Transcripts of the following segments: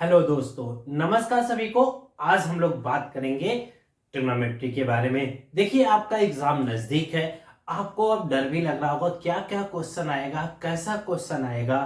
Hello दोस्तों, नमस्कार सभी को। आज हम लोग बात करेंगे ट्रिग्नोमेट्री के बारे में। देखिए, आपका एग्जाम नजदीक है। आपको अब डर भी लग रहा होगा क्या क्या क्वेश्चन आएगा, कैसा क्वेश्चन आएगा।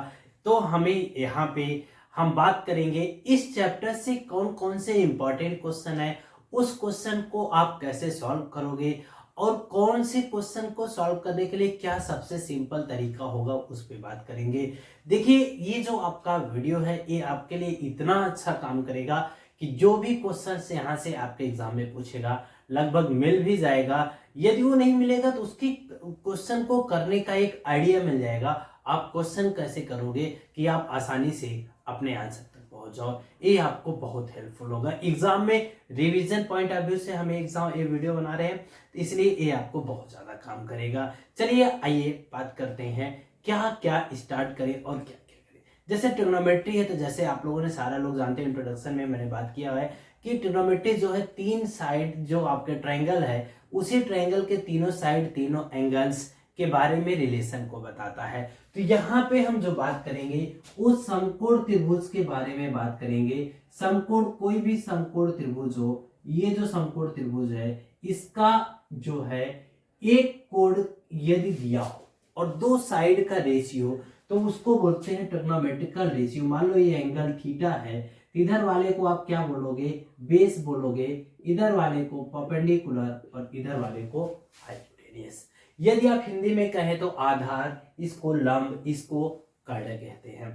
तो हमें यहाँ पे हम बात करेंगे इस चैप्टर से कौन कौन से इंपॉर्टेंट क्वेश्चन है, उस क्वेश्चन को आप कैसे सॉल्व करोगे और कौन से क्वेश्चन को सॉल्व करने के लिए क्या सबसे सिंपल तरीका होगा, उस पर बात करेंगे। देखिए, ये जो आपका वीडियो है ये आपके लिए इतना अच्छा काम करेगा कि जो भी क्वेश्चन यहाँ से आपके एग्जाम में पूछेगा लगभग मिल भी जाएगा। यदि वो नहीं मिलेगा तो उसकी क्वेश्चन को करने का एक आइडिया मिल जाएगा। आप क्वेश्चन कैसे करोगे कि आप आसानी से अपने आंसर तक पहुंच जाओ, ये आपको बहुत हेल्पफुल होगा एग्जाम में। रिवीजन पॉइंट ऑफ व्यू से हमें एग्जाम ये वीडियो बना रहे हैं, तो इसलिए ये आपको बहुत ज्यादा काम करेगा। चलिए आइए बात करते हैं क्या क्या स्टार्ट करें और क्या क्या करें। जैसे ट्रिग्नोमेट्री है, तो जैसे आप लोगों ने सारा लोग जानते हैं, इंट्रोडक्शन में मैंने बात किया है कि ट्रिग्नोमेट्री जो है तीन साइड जो आपके ट्रायंगल है, उसी ट्रायंगल के तीनों साइड तीनों एंगल्स के बारे में रिलेशन को बताता है। तो यहाँ पे हम जो बात करेंगे उस समकोण त्रिभुज के बारे में बात करेंगे। समकोण, कोई भी समकोण त्रिभुज हो, ये जो समकोण त्रिभुज है इसका जो है एक कोण यदि दिया हो और दो साइड का रेशियो, तो उसको बोलते हैं ट्रिग्नोमेट्रिकल रेशियो। मान लो ये एंगल थीटा है, इधर वाले को आप क्या बोलोगे, बेस बोलोगे, इधर वाले को परपेंडिकुलर और इधर वाले को हाइपोटेन्यूस। यदि आप हिंदी में कहें तो आधार, इसको लंब, इसको कर्ण कहते हैं।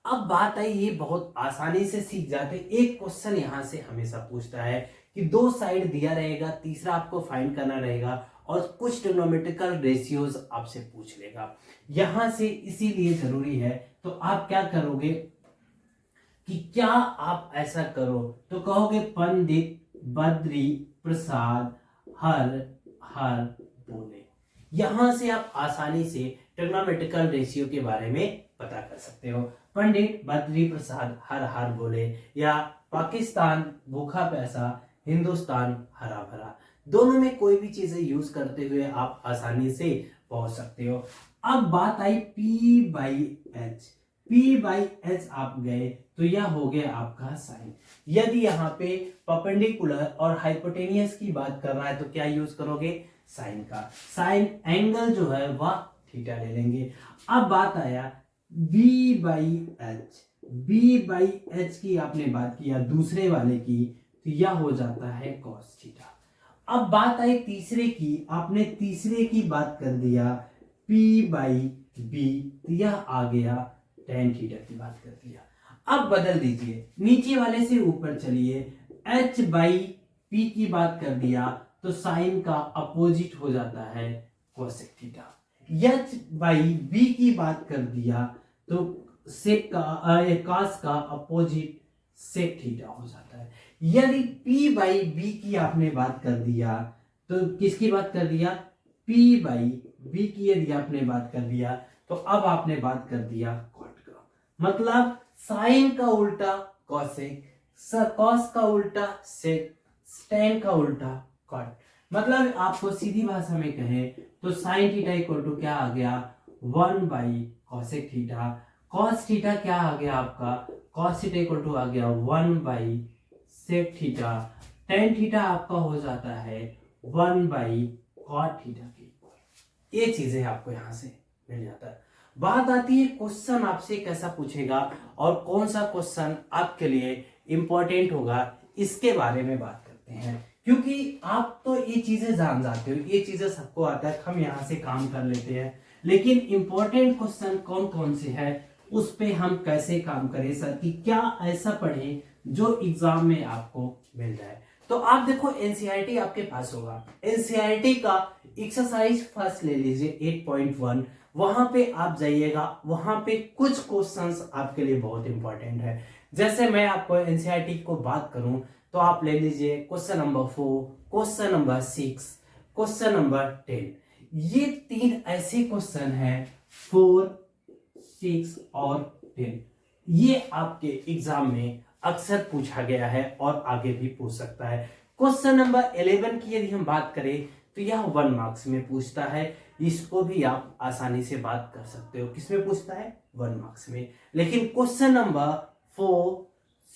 अब बात आई, ये बहुत आसानी से सीख जाते। एक क्वेश्चन यहां से हमेशा पूछता है कि दो साइड दिया रहेगा, तीसरा आपको फाइंड करना रहेगा और कुछ ट्रिग्नोमेट्रिकल रेशियोज आपसे पूछ लेगा यहां से। इसीलिए जरूरी है, तो आप क्या करोगे कि क्या आप ऐसा करो तो कहोगे पंडित बद्री प्रसाद हर हर बोले। यहां से आप आसानी से ट्रिग्नोमेट्रिकल रेशियो के बारे में पता कर सकते हो। पंडित बद्री प्रसाद हर हर बोले, या पाकिस्तान भूखा प्यासा, हिंदुस्तान हरा भरा। दोनों में कोई भी चीजें यूज करते हुए आप आसानी से पहुंच सकते हो। अब बात I P by H. P by H आप गए तो यह हो गया आपका साइन। यदि यहाँ पे परपेंडिकुलर और हाइपोटेनियस की बात कर रहा है तो क्या यूज करोगे, साइन का। साइन एंगल जो है वह थीटा ले लेंगे। अब बात आया B by H. B by H की आपने बात किया दूसरे वाले की, तो यह हो जाता है कॉस थीटा। अब बात आई तीसरे की, आपने तीसरे की बात कर दिया पी बाई बी, तो यह आ गया टेन थीटा की बात कर दिया। अब बदल दीजिए, नीचे वाले से ऊपर चलिए, एच बाई पी की बात कर दिया तो साइन का अपोजिट हो जाता है cosec theta. H by B की बात कर दिया तो सेक का कॉस का अपोजिट सेक थीटा हो जाता है। यदि पी बाई बी की आपने बात कर दिया तो किसकी बात कर दिया, पी बाई बी की यदि आपने बात कर दिया तो अब आपने बात कर दिया कॉट का। मतलब साइन का उल्टा कॉसेक, कॉस का उल्टा सेक, टेन का उल्टा कॉट। मतलब आपको सीधी भाषा में कहें तो साइन थीटा इक्वल टू क्या आ गया, 1 by cosec theta. Cos theta क्या आ गया आपका, कॉस थीटा इक्वल टू आ गया 1 by sec theta. Tan theta आपका हो जाता है 1 बाई कॉट थीटा के इक्वल। ये चीजें आपको यहां से मिल जाता है। बात आती है क्वेश्चन आपसे कैसा पूछेगा और कौन सा क्वेश्चन आपके लिए इंपॉर्टेंट होगा, इसके बारे में बात करते हैं। क्योंकि आप तो ये चीजें जान जाते हो, ये चीजें सबको आता है, हम यहाँ से काम कर लेते हैं, लेकिन इंपॉर्टेंट क्वेश्चन कौन कौन से है उस पे हम कैसे काम करें सर, कि क्या ऐसा पढ़े जो एग्जाम में आपको मिल जाए। तो आप देखो एनसीईआरटी आपके पास होगा, एनसीईआरटी का एक्सरसाइज फर्स्ट ले लीजिए 8.1, वहां पे आप जाइएगा, वहां पे कुछ क्वेश्चंस आपके लिए बहुत इंपॉर्टेंट है। जैसे मैं आपको एनसीईआरटी को बात करूं तो आप ले लीजिए question number 4, question number 6, question number 10। ये तीन ऐसे क्वेश्चन हैं 4, 6 और 10, ये आपके एग्जाम में अक्सर पूछा गया है और आगे भी पूछ सकता है। क्वेश्चन नंबर 11 की यदि हम बात करें तो यह 1 मार्क्स में पूछता है, इसको भी आप आसानी से बात कर सकते हो। किसमें पूछता है, 1 मार्क्स में। लेकिन क्वेश्चन नंबर 4,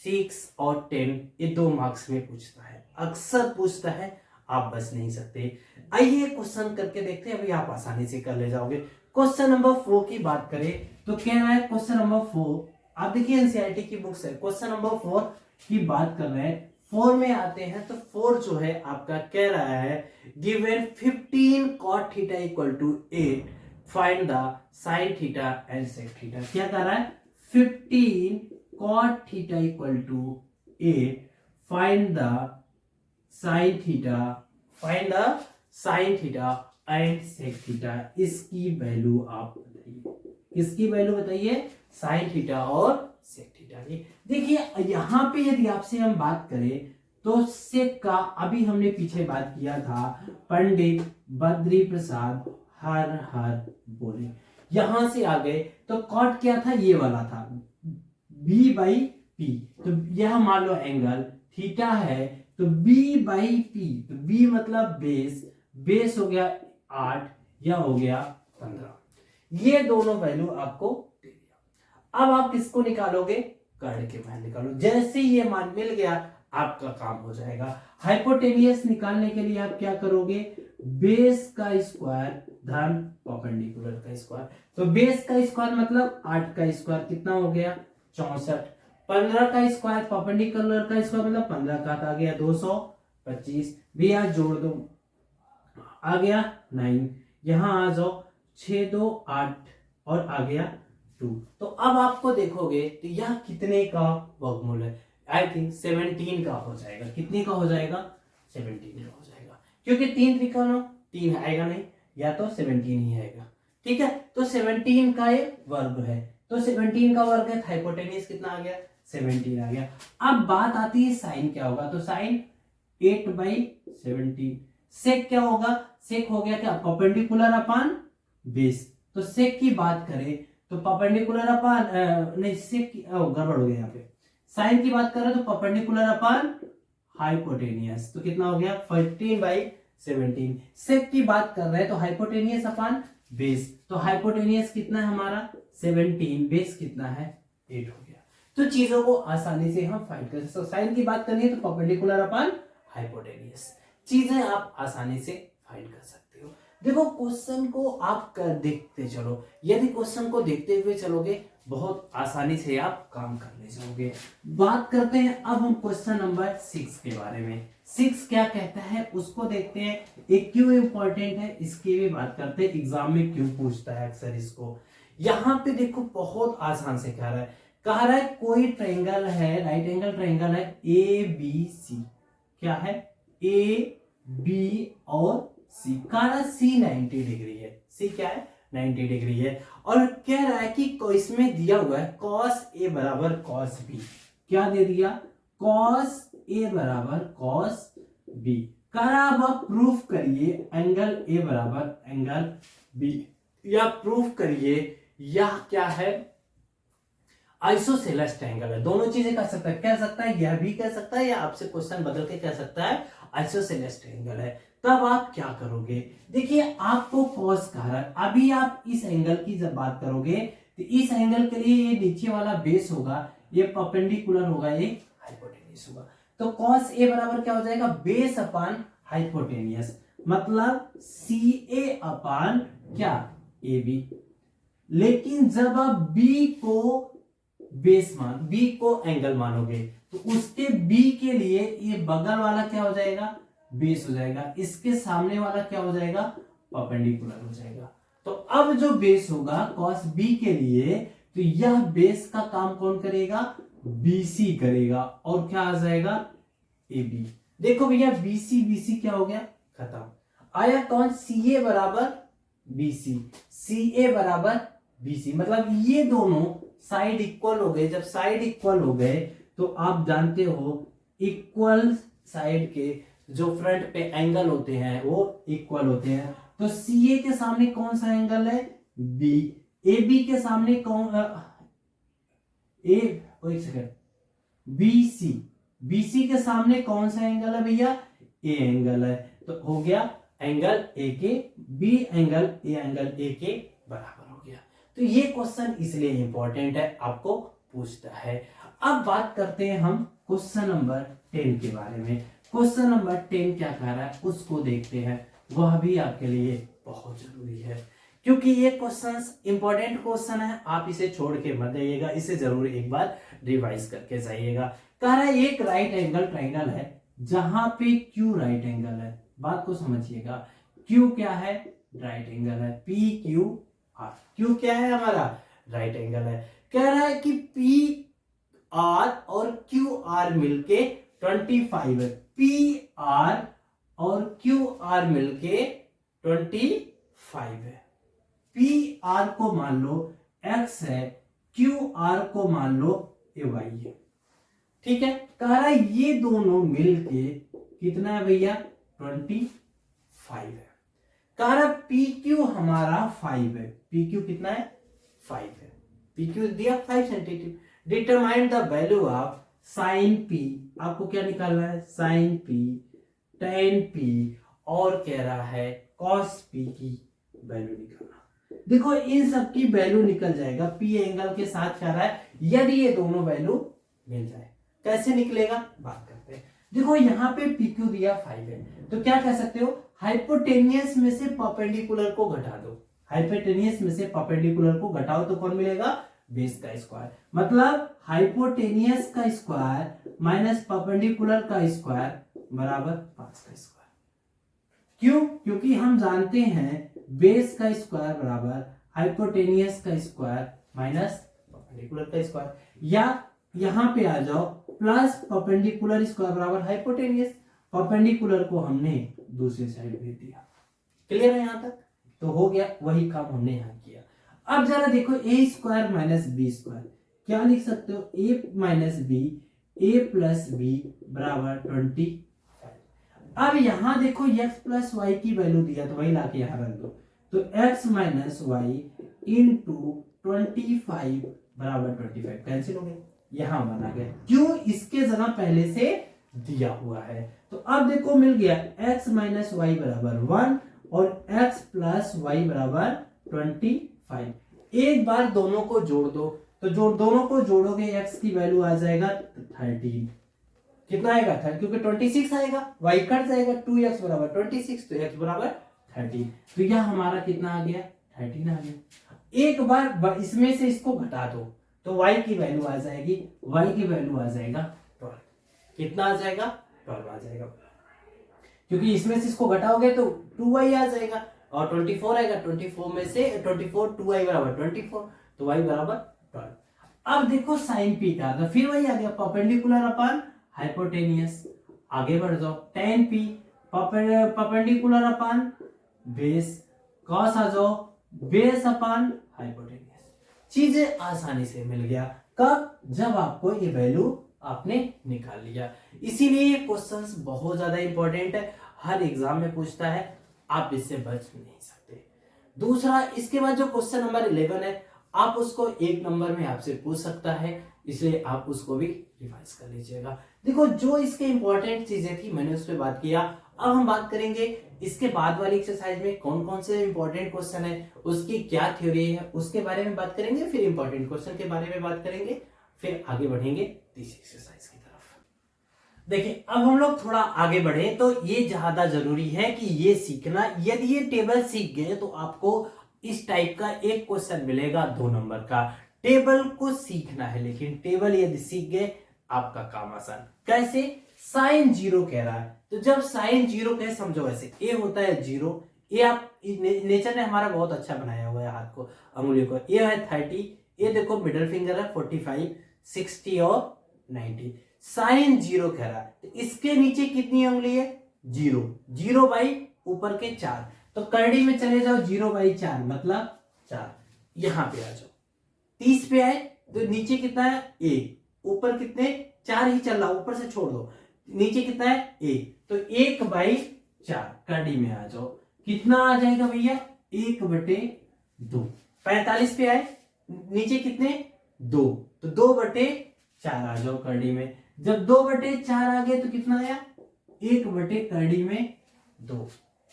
6 और 10 ये 2 मार्क्स में पूछता है, अक्सर पूछता है, आप बच नहीं सकते। आइए क्वेश्चन करके देखते हैं, अभी आप आसानी से कर ले जाओगे। क्वेश्चन नंबर 4 की बात करें तो कह रहा है क्वेश्चन नंबर 4, आप देखिए एनसीईआरटी की बुक्स है, क्वेश्चन नंबर 4 की बात कर रहे हैं। 4 में आते हैं तो 4 जो है आपका कह रहा है given 15 cot theta equal to 8 find the sine theta and sec theta. क्या कर रहा है 15 cot theta equal to 8 find the sine theta and sec theta. इसकी वैल्यू आप बताइए, किसकी वैल्यू बताइए, साइन थीटा और सेक थीटा की। देखिए यहां पे यदि आपसे हम बात करें तो सेक का अभी हमने पीछे बात किया था, पंडित बद्री प्रसाद हर हर बोले, यहां से आ गए तो कॉट क्या था, ये वाला था b बाई पी, तो यह मान लो एंगल थीटा है तो b बाई पी, तो b मतलब बेस हो गया 8 या हो गया 15, ये दोनों वैल्यू आपको दे दिया। अब आप किसको निकालोगे, कर्ण के मान निकालो। जैसे ये मान मिल गया आपका काम हो जाएगा। हाइपोटेनियस निकालने के लिए आप क्या करोगे, बेस का स्क्वायर धन परपेंडिकुलर का स्क्वायर, तो बेस का स्क्वायर मतलब 8 का स्क्वायर कितना हो गया 64, 15 का स्क्वायर परपेंडिकुलर का स्क्वायर मतलब 15 का आ गया 225, भी यहाँ जोड़ दो आ गया 9, यहां आ जाओ 6 2 8 और आ गया 2। तो अब आपको देखोगे तो यह कितने का वर्गमूल है, आई थिंक 17 का हो जाएगा। कितने का हो जाएगा, 17 का हो जाएगा, क्योंकि 3 निकालो 3 आएगा नहीं, या तो 17 ही आएगा। ठीक है, तो 17 का ये वर्ग है, तो 17 का वर्ग है, हाइपोटेनियस कितना आ गया 17 आ गया। अब बात आती है साइन क्या होगा, तो साइन 8/17। सेक क्या होगा, सेक हो गया क्या परपेंडिकुलर अपान बेस, तो सेक की बात करें तो परपेंडिकुलर अपान नहीं सेक गड़बड़ हो गया यहाँ पे, साइन की बात करें तो परपेंडिकुलर अपान हाइपोटेनियस, तो कितना हो गया 15/17। सेक की बात कर रहे हैं तो हाइपोटेनियस अपान बेस, तो हाइपोटेनियस कितना है हमारा 17, बेस कितना है 8 हो गया। तो चीजों को आसानी से हम फाइंड कर सकते हैं। साइन की बात करनी है तो परपेंडिकुलर अपान हाइपोटेनियस, चीजें आप आसानी से फाइंड कर सकते हो। देखो क्वेश्चन को आप कर देखते चलो, यदि क्वेश्चन को देखते हुए चलोगे बहुत आसानी से आप काम कर ले जाओगे। बात करते हैं अब हम क्वेश्चन नंबर 6 के बारे में। 6 क्या कहता है उसको देखते हैं, एक क्यों इंपॉर्टेंट है इसकी भी बात करते हैं, एग्जाम में क्यों पूछता है अक्सर इसको। यहाँ पे देखो बहुत आसान से कह रहा है कोई ट्रायंगल है, राइट एंगल ट्रायंगल है ए बी सी, क्या है ए बी और सी, कह रहा है सी 90 डिग्री है, सी क्या है 90 डिग्री है, और कह रहा है कि इसमें दिया हुआ है cos A बराबर cos B, क्या दे दिया cos A बराबर cos B, कह रहा अब आप प्रूफ करिए एंगल A बराबर एंगल B, या प्रूफ करिए यह क्या है आइसोसेलेस ट्रायंगल है। दोनों चीजें कह सकता है, कह सकता है यह भी कह सकता है, या आपसे क्वेश्चन बदल के कह सकता है आइसोसेलेस ट्रायंगल है। तब आप क्या करोगे, देखिए आपको cos कह रहा है, अभी आप इस एंगल की जब बात करोगे तो इस एंगल के लिए ये नीचे वाला बेस होगा, ये परपेंडिकुलर होगा, ये हाइपोटेनियस होगा, तो cos A बराबर क्या हो जाएगा बेस अपान हाइपोटेनियस, मतलब CA अपान क्या AB। लेकिन जब आप B को बेस B को एंगल मानोगे तो उसके B के लिए ये बगल वाला क्या हो जाएगा बेस हो जाएगा, इसके सामने वाला क्या हो जाएगा परपेंडिकुलर हो जाएगा। तो अब जो बेस होगा cos B के लिए, तो यह बेस का काम कौन करेगा BC करेगा, और क्या आ जाएगा AB। देखो भैया BC क्या हो गया खत्म, आया कौन CA बराबर BC, मतलब ये दोनों साइड इक्वल हो गए। जब साइड इक्वल हो गए तो आप जानते हो इक्वल साइड के जो फ्रंट पे एंगल होते हैं वो इक्वल होते हैं, तो CA के सामने कौन सा एंगल है B, AB के सामने कौन एक सेकंड BC के सामने कौन सा एंगल है भैया A एंगल है, तो हो गया एंगल A के B एंगल A के बराबर हो गया। तो ये क्वेश्चन इसलिए इंपॉर्टेंट है, आपको पूछता है। अब बात करते हैं हम क्वेश्चन नंबर 10 के बारे में। क्वेश्चन नंबर 10 क्या कह रहा है उसको देखते हैं, वह भी आपके लिए बहुत जरूरी है क्योंकि ये क्वेश्चन इंपॉर्टेंट क्वेश्चन है। आप इसे छोड़ के मत जाइएगा, इसे जरूर एक बार रिवाइज करके जाइएगा। कह रहा है एक राइट एंगल ट्राइंगल है जहां पे क्यू राइट एंगल है। बात को समझिएगा, क्यू क्या है, राइट एंगल है, पी क्यू आर। क्यू क्या है हमारा, राइट एंगल है। कह रहा है कि पी आर और क्यू आर मिलके 25 है। पी आर और क्यू आर मिलके 25 है। पी आर को मान लो x है, क्यू आर को मान लो y है। ठीक है, कह रहा है ये दोनों मिलके कितना है भैया, 25 है। कह रहा पी क्यू हमारा 5 है। पी क्यू कितना है, 5 है। पी क्यू दिया 5 centimetre. Determine the value of sine P, आपको क्या निकालना है, साइन पी, टेन पी और कह रहा है कॉस पी की वैल्यू निकालना। देखो इन सब की वैल्यू निकल जाएगा पी एंगल के साथ। कह रहा है यदि ये दोनों वैल्यू मिल जाए, कैसे निकलेगा बात करते हैं। देखो यहाँ पे पी क्यू दिया 5 है, तो क्या कह सकते हो, हाइपोटेनियस में से परपेंडिकुलर को घटा दो। हाइपोटेनियस में से परपेंडिकुलर को घटाओ तो कौन मिलेगा, बेस का स्क्वायर। मतलब हाइपोटेनियस का स्क्वायर माइनस परपेंडिकुलर का स्क्वायर बराबर 5 का स्क्वायर। क्यों, क्योंकि हम जानते हैं बेस का स्क्वायर बराबर हाइपोटेनियस का स्क्वायर माइनस परपेंडिकुलर का स्क्वायर। या यहां पे आ जाओ, प्लस परपेंडिकुलर स्क्वायर बराबर हाइपोटेनियस। परपेंडिकुलर को हमने दूसरी साइड भेज दिया। क्लियर है यहां तक, तो हो गया, वही काम हमने यहां किया। अब जरा देखो ए स्क्वायर माइनस बी स्क्वायर, क्या लिख सकते हो, ए माइनस बी, ए प्लस बी बराबर 25। अब यहां देखो x प्लस वाई की वैल्यू दिया तो वही लाके यहां रख दो, तो x माइनस वाई इंटू 25 बराबर 25 कैंसिल हो गया, यहां बना गया। क्यों, इसके जगह पहले से दिया हुआ है। तो अब देखो मिल गया x माइनस वाई बराबर 1 और x प्लस वाई बराबर 25। एक बार दोनों को जोड़ दो, तो जो दोनों को जोड़ोगे x की वैल्यू आ जाएगा 13। कितना आएगा, क्योंकि 26 आएगा, y कट जाएगा, 2x बराबर 26 तो x बराबर 13। तो यह हमारा कितना आ गया, 13 आ गया। एक बार इसमें से इसको घटा दो तो y की वैल्यू आ जाएगी, y की वैल्यू आ जाएगा 12। कितना आ जाएगा, 12 आ जाएगा, क्योंकि इसमें से इसको घटाओगे तो 2y आ जाएगा और 24 आएगा। 24 में से 24 2y बराबर 24 तो y बराबर 12। अब देखो साइन पी का, तो फिर वही आ गया, परपेंडिकुलर अपन हाइपोटेनियस। आगे बढ़ जाओ, tan p perpendicular upon base, cos आ जाओ बेस अपन हाइपोटेनियस। चीजें आसानी से मिल गया, कब, जब आपको ये वैल्यू आपने निकाल लिया। इसीलिए ये क्वेश्चंस बहुत ज्यादा इंपॉर्टेंट है, हर एग्जाम में पूछता है, आप इससे बच नहीं सकते। दूसरा, इसके बाद जो क्वेश्चन नंबर 11 है, आप उसको 1 नंबर में आपसे पूछ सकता है, इसलिए आप उसको भी रिवाइज कर लीजिएगा। देखो जो इसके इंपॉर्टेंट चीजें थी मैंने उस पर बात किया। अब हम बात करेंगे इसके बाद वाली एक्सरसाइज में कौन कौन से इंपॉर्टेंट क्वेश्चन है, उसकी क्या थ्योरी है, उसके बारे में बात करेंगे, फिर इंपॉर्टेंट क्वेश्चन के बारे में बात करेंगे, फिर आगे बढ़ेंगे तीसरी एक्सरसाइज की तरफ। देखिए अब हम लोग थोड़ा आगे बढ़े तो ये ज्यादा जरूरी है कि ये सीखना। यदि ये टेबल सीख गए तो आपको इस टाइप का एक क्वेश्चन मिलेगा 2 नंबर का। टेबल को सीखना है, लेकिन टेबल यदि सीख गए आपका काम आसान। कैसे, साइन 0 कह रहा है, तो जब साइन 0 कहे समझो ऐसे, ए होता है 0, ये आप नेचर ने हमारा बहुत अच्छा बनाया हुआ है हाथ को, अंगुली को। ये है 30, ये देखो मिडिल फिंगर है 45, 60 और 90। साइन 0 कह रहा है तो इसके नीचे कितनी उंगली है, 0, 0 बाई ऊपर के 4, तो करड़ी में चले जाओ 0 बाई 4 मतलब 4। यहां पे आ जाओ, 30 पे आए तो नीचे कितना है, 1, ऊपर कितने 4 ही चल रहा, ऊपर से छोड़ दो, नीचे कितना है 1, तो 1 बाई 4 करड़ी में आ जाओ, कितना आ जाएगा भैया 1/2। 45 पे आए, नीचे कितने 2, तो 2/4 आ जाओ करड़ी में। जब 2/4 आ गए तो कितना आया 1/करड़ी में 2।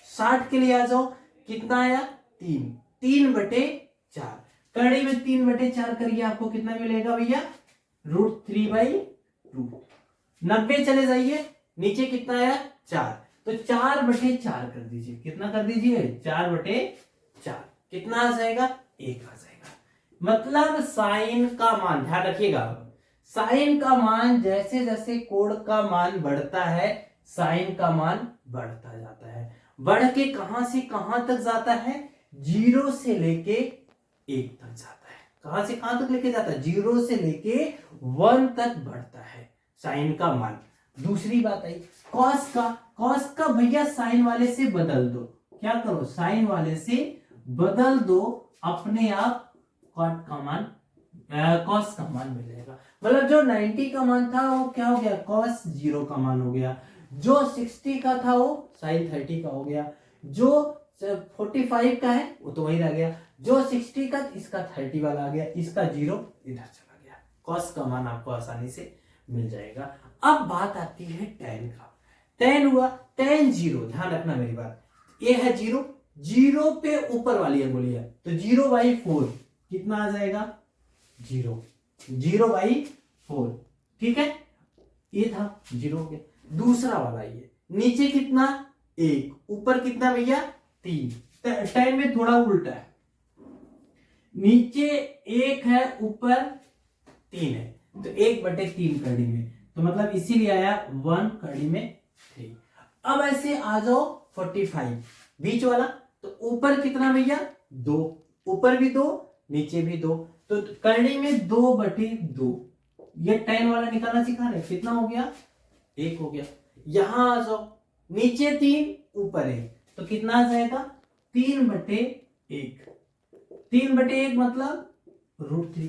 60 के लिए आ जाओ, कितना आया 3, 3/4 करड़ी में 3/4 करिए, आपको कितना मिलेगा भैया √3/2। 90 चले जाइए, नीचे कितना आया 4, तो 4/4 कर दीजिए। कितना कर दीजिए 4/4, कितना आ जाएगा 1 आ जाएगा। मतलब साइन का मान, ध्यान रखिएगा, साइन का मान जैसे जैसे कोण का मान बढ़ता है साइन का मान बढ़ता जाता है। बढ़ के कहां से कहां तक जाता है, 0 से लेके 1 तक जाता है। कहां से कहां तक लेके जाता है, 0 से लेके 1 तक बढ़ता है साइन का मान। दूसरी बात आई कॉस का। कॉस का भैया साइन वाले से बदल दो, क्या करो साइन वाले से बदल दो, अपने आप कॉट का मान कॉस का मान मिलेगा। मतलब जो 90 का मान था वो क्या हो गया, कॉस 0 का मान हो गया। जो 60 का था वो साइन 30 का हो गया। जो 45 का है वो तो वही रह गया। जो 60 का इसका 30 वाला आ गया, इसका 0 इधर चला गया। कॉस का मान आपको आसानी से मिल जाएगा। अब बात आती है टेन का। टेन हुआ, टेन 0, ध्यान रखना मेरी बात, ये है 0, 0 पे ऊपर वाली अंगुली है तो 0/4 कितना आ जाएगा 0, 0/4, ठीक है। ये था 0 हो गया। दूसरा वाला ये नीचे कितना 1, ऊपर कितना भैया 3। टेन में थोड़ा उल्टा है, नीचे 1 है ऊपर 3 है, तो 1/3 कड़ी में, तो मतलब इसीलिए आया 1 कड़ी में 3। अब ऐसे आ जाओ 45 बीच वाला, तो ऊपर कितना भैया 2, ऊपर भी 2 नीचे भी 2, तो कड़ी में 2/2। ये टेन वाला निकालना सिखा रहे, कितना हो गया 1 हो गया। यहां आ जाओ, नीचे 3 ऊपर 1, तो कितना आ जाएगा 3/1। 3/1 मतलब √3।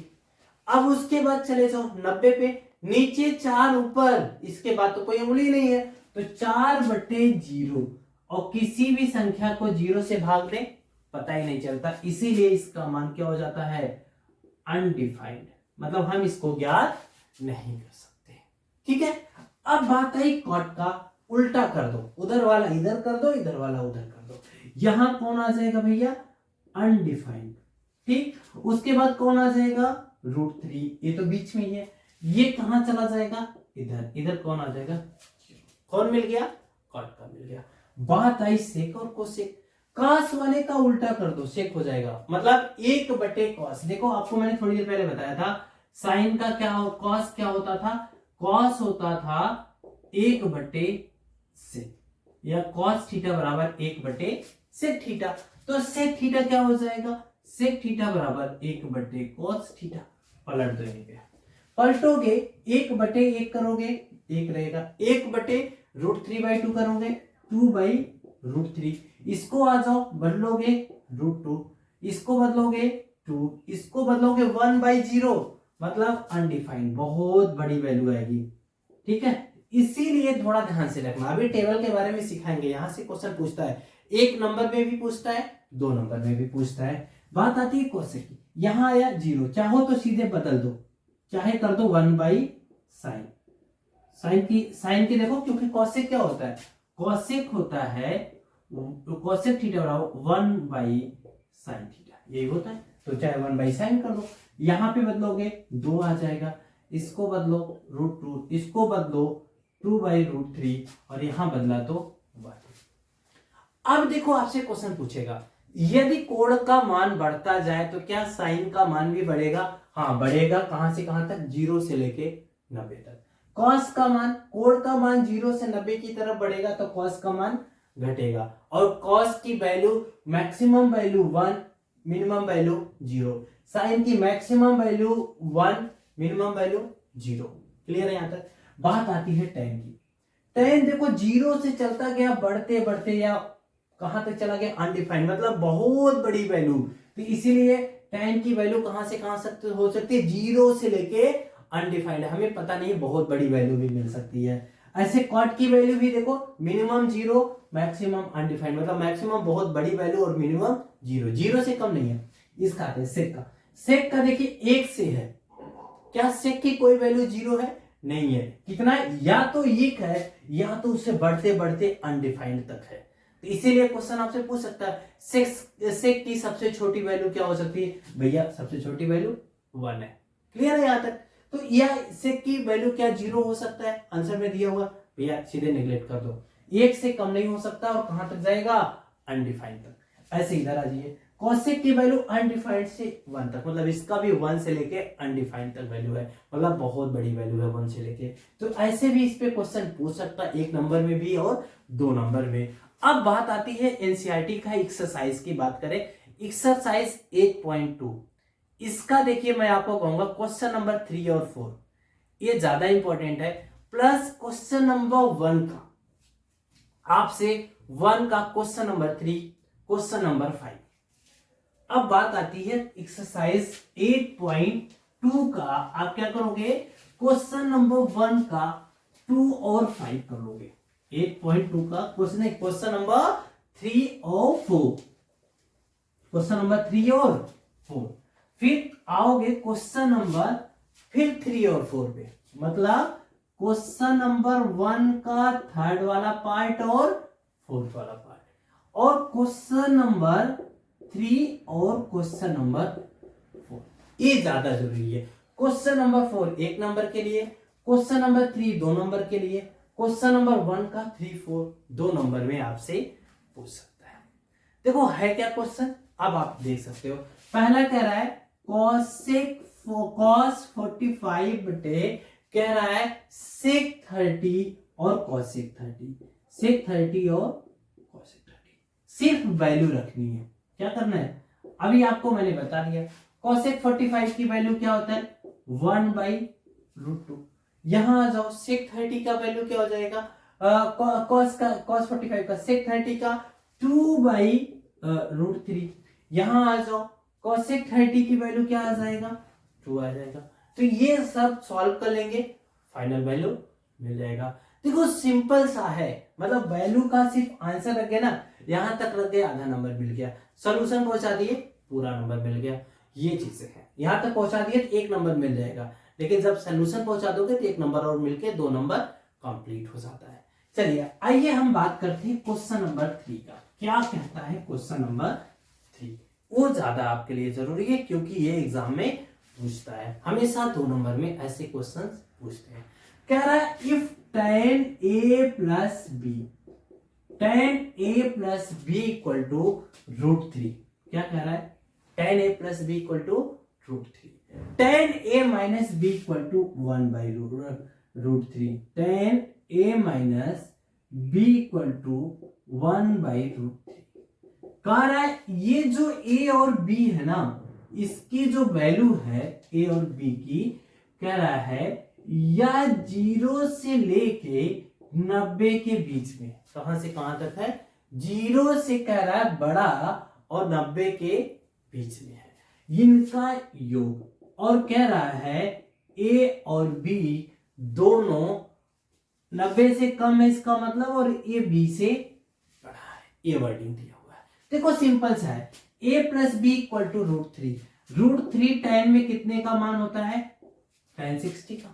अब उसके बाद चले जाओ 90 पे, नीचे 4 ऊपर, इसके बाद तो कोई उंगली नहीं है, तो 4/0। और किसी भी संख्या को 0 से भाग दे पता ही नहीं चलता, इसीलिए इसका मान क्या हो जाता है अनडिफाइंड, मतलब हम इसको ज्ञात नहीं कर सकते, ठीक है। अब बात आई कॉट का, उल्टा कर दो, उधर वाला इधर कर दो, इधर वाला उधर कर दो। यहां कौन आ जाएगा भैया अनडिफाइंड, ठीक। उसके बाद कौन आ जाएगा √3, ये तो बीच में ही है। ये कहां चला जाएगा इधर, इधर कौन आ जाएगा, कौन मिल गया कॉट का मिल गया। बात आई सेक और कोसेक। कॉस वाले का उल्टा कर दो, सेक हो जाएगा, मतलब 1/cos। देखो आपको मैंने थोड़ी देर पहले बताया था साइन का क्या हो, कॉस क्या होता था, कॉस होता था 1/sec, या cos थीटा बराबर 1/sec थीटा। तो sec थीटा क्या हो जाएगा, sec थीटा बराबर 1/cos थीटा। पलट दो इन्हीं पे, पलटोगे 1/1 करोगे 1 रहेगा, 1/√3/2 करोगे 2/√3। इसको आ जाओ बदलोगे √2, इसको बदलोगे 2, इसको बदलोगे 1/0, मतलब अनडिफाइंड, बहुत बड़ी वैल्यू आएगी, ठीक है। इसीलिए थोड़ा ध्यान से रखना, अभी टेबल के बारे में सिखाएंगे, यहां से क्वेश्चन पूछता है, 1 नंबर में भी पूछता है 2 नंबर में भी पूछता है। बात आती है कोसेक की, यहां आया 0, चाहो तो सीधे बदल दो, चाहे कर दो 1/sin। साइन की देखो, क्योंकि कोसेक क्या होता है, कोसेक होता है कोसेक थीटा बराबर 1/sin थीटा, यही होता है, तो चाहे 1/sin कर दो। यहां पे बदलोगे 2 आ जाएगा, इसको बदलो √2, इसको बदलो 2/√3, और यहां बदला तो 1। अब देखो आपसे क्वेश्चन पूछेगा, यदि कोण का मान बढ़ता जाए तो क्या साइन का मान भी बढ़ेगा। हाँ बढ़ेगा, कहां से कहां तक, 0 से लेके 90 तक। कॉस का मान, कोण का मान 0 से 90 की तरफ बढ़ेगा तो कॉस का मान घटेगा, और कॉस की value maximum value 1, minimum value 0। Sine की maximum value 1, minimum value 0। Clear है यहां तक। बात आती है टेन की। टेन देखो 0 से चलता गया बढ़ते बढ़ते, या कहां तक चला गया अनडिफाइंड, मतलब बहुत बड़ी वैल्यू। तो इसीलिए टेन की वैल्यू कहां से कहां हो सकती है, 0 से लेके अनडिफाइंड, हमें पता नहीं, बहुत बड़ी वैल्यू भी मिल सकती है। ऐसे कॉट की वैल्यू भी देखो, मिनिमम 0, मैक्सिमम अनडिफाइंड, मतलब मैक्सिमम बहुत बड़ी वैल्यू और मिनिमम 0, 0 से कम नहीं है। इसका आते हैं सेक का। सेक का देखिए 1 से है, क्या सेक की कोई वैल्यू 0 है, नहीं है। कितना है, या तो 1 है या तो उससे बढ़ते बढ़ते अनडिफाइंड तक है। तो इसीलिए क्वेश्चन आपसे पूछ सकता है सेक की सबसे छोटी वैल्यू क्या हो सकती है, भैया सबसे छोटी वैल्यू 1 है। क्लियर है यहां तक। तो या सेक की वैल्यू क्या 0 हो सकता है, आंसर में दिया हुआ भैया सीधे नेग्लेक्ट कर दो, 1 से कम नहीं हो सकता और कहां तक जाएगा, अनडिफाइंड तक। ऐसे इधर आ जाइए, कॉसेक की वैल्यू अनडिफाइंड से 1 तक, मतलब इसका भी 1 से लेके अनडिफाइंड तक वैल्यू है, मतलब बहुत बड़ी वैल्यू है 1 से लेके। तो ऐसे भी इस पे क्वेश्चन पूछ सकता है, 1 नंबर में भी और 2 नंबर में। अब बात आती है एनसीईआरटी का एक्सरसाइज की बात करें, एक्सरसाइज 8.2, इसका देखिए मैं आपको कहूंगा क्वेश्चन नंबर 3 और 4 ये ज्यादा इंपॉर्टेंट है, प्लस क्वेश्चन नंबर 1 का आपसे 1 का क्वेश्चन नंबर 3, क्वेश्चन नंबर 5। अब बात आती है एक्सरसाइज 8.2 का, आप क्या करोगे, क्वेश्चन नंबर 1 का 2 और 5 कर लोगे। 8.2 का क्वेश्चन है, क्वेश्चन नंबर 3 और 4, क्वेश्चन नंबर 3 और 4, फिर आओगे क्वेश्चन नंबर फिर 3 और 4 पे, मतलब क्वेश्चन नंबर 1 का थर्ड वाला पार्ट और फोर्थ वाला पार्ट, और क्वेश्चन नंबर 3 और क्वेश्चन नंबर 4, ये ज्यादा जरूरी है। क्वेश्चन नंबर 4 1 नंबर के लिए, क्वेश्चन नंबर 3 2 नंबर के लिए, क्वेश्चन नंबर 1 का 3 4 2 नंबर में आपसे पूछ सकता है। देखो है क्या क्वेश्चन, अब आप देख सकते हो। पहला कह रहा है cosec cos 45 बटे कह रहा है sec 30 और cosec 30, sec 30 और cosec 30, सिर्फ वैल्यू रखनी है। क्या करना है, अभी आपको मैंने बता दिया cosec 45 की वैल्यू क्या होता है 1/√2। यहां आ जाओ, sec 30 का वैल्यू क्या हो जाएगा, cos 45 का sec 30 का 2/√3। यहां आ जाओ, cosec 30 की वैल्यू क्या आ जाएगा, 2 आ जाएगा। तो ये सब सॉल्व कर लेंगे, फाइनल वैल्यू मिल जाएगा। देखो सिंपल सा है, मतलब वैल्यू का सिर्फ आंसर रख गए ना, यहां तक रख गए आधा नंबर मिल गया, सोल्यूशन पहुंचा दिए पूरा नंबर मिल गया। ये चीजें हैं, यहां तक पहुंचा दिए तो 1 नंबर मिल जाएगा, लेकिन जब सोल्यूशन पहुंचा दोगे तो 1 नंबर और मिलके 2 नंबर कंप्लीट हो जाता है। चलिए आइए हम बात करते हैं क्वेश्चन नंबर 3 का, क्या कहता है क्वेश्चन नंबर 3। वो ज्यादा आपके लिए जरूरी है क्योंकि ये एग्जाम में पूछता है, हमेशा 2 नंबर में ऐसे क्वेश्चंस पूछते हैं। कह रहा है if tan a plus B, tan a plus B equal to √3, क्या कह रहा है, tan a plus B equal to √3, tan a minus B equal to 1/√3, tan a minus B equal to 1/√3। कह रहा है ये जो a और b है ना, इसकी जो वैल्यू है a और b की, कह रहा है या 0 से लेके 90 के बीच में, कहां से कहां तक है, 0 से कह रहा है बड़ा और 90 के बीच में है इनका योग, और कह रहा है a और b दोनों 90 से कम है इसका मतलब, और a b से बड़ा है, ये वर्डिंग दिया हुआ है। देखो सिंपल सा है, a plus B equal to √3, √3 tan में कितने का मान होता है, tan 60 का,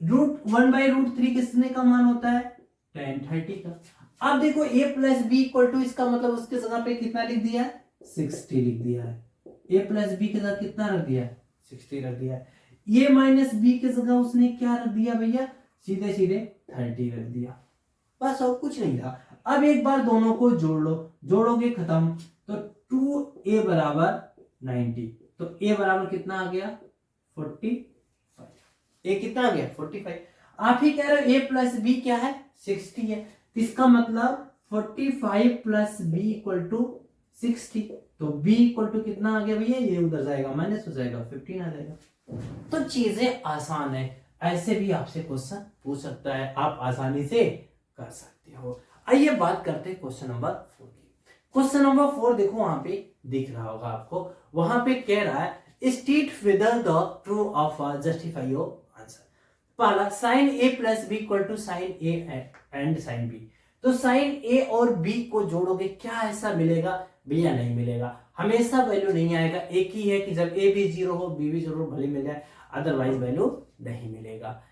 √1/√3 किसने का मान होता है, tan 30 का। अब देखो a plus B equal to, इसका मतलब उसके जगह पे कितना लिख दिया, 60 लिख दिया है, a प्लस बी के जगह कितना रख दिया, 60 रख दिया है। a माइनस बी के जगह उसने क्या रख दिया भैया, सीधे सीधे 30 रख दिया, बस और कुछ नहीं था। अब एक बार दोनों को जोड़ लो, जोड़ोगे खत्म, तो 2a बराबर 90, तो a बराबर कितना आ गया 45, a कितना आ गया 45। आप ही कह रहे हो a प्लस बी क्या है 60 है, इसका मतलब 45 प्लस b इक्वल टू 60, तो b इक्वल टू कितना आ गया भैया, ये उधर जाएगा माइनस हो जाएगा 15 आ जाएगा। तो चीजें आसान है, ऐसे भी आपसे क्वेश्चन पूछ सकता है, आप आसानी से कर सकते हो। आइए बात करते हैं क्वेश्चन नंबर 4 की। क्वेश्चन नंबर 4 देखो वहां पे दिख रहा होगा आपको, वहां पे कह रहा है state whether the true of justify your answer. पहला sine a plus B equal to sine A and sine B, तो साइन a और b को जोड़ोगे क्या ऐसा मिलेगा भैया, नहीं मिलेगा, हमेशा वैल्यू नहीं आएगा। एक ही है कि जब a भी 0 हो b भी 0 हो भले मिल जाए, अदरवाइज वैल्यू नहीं मिलेगा।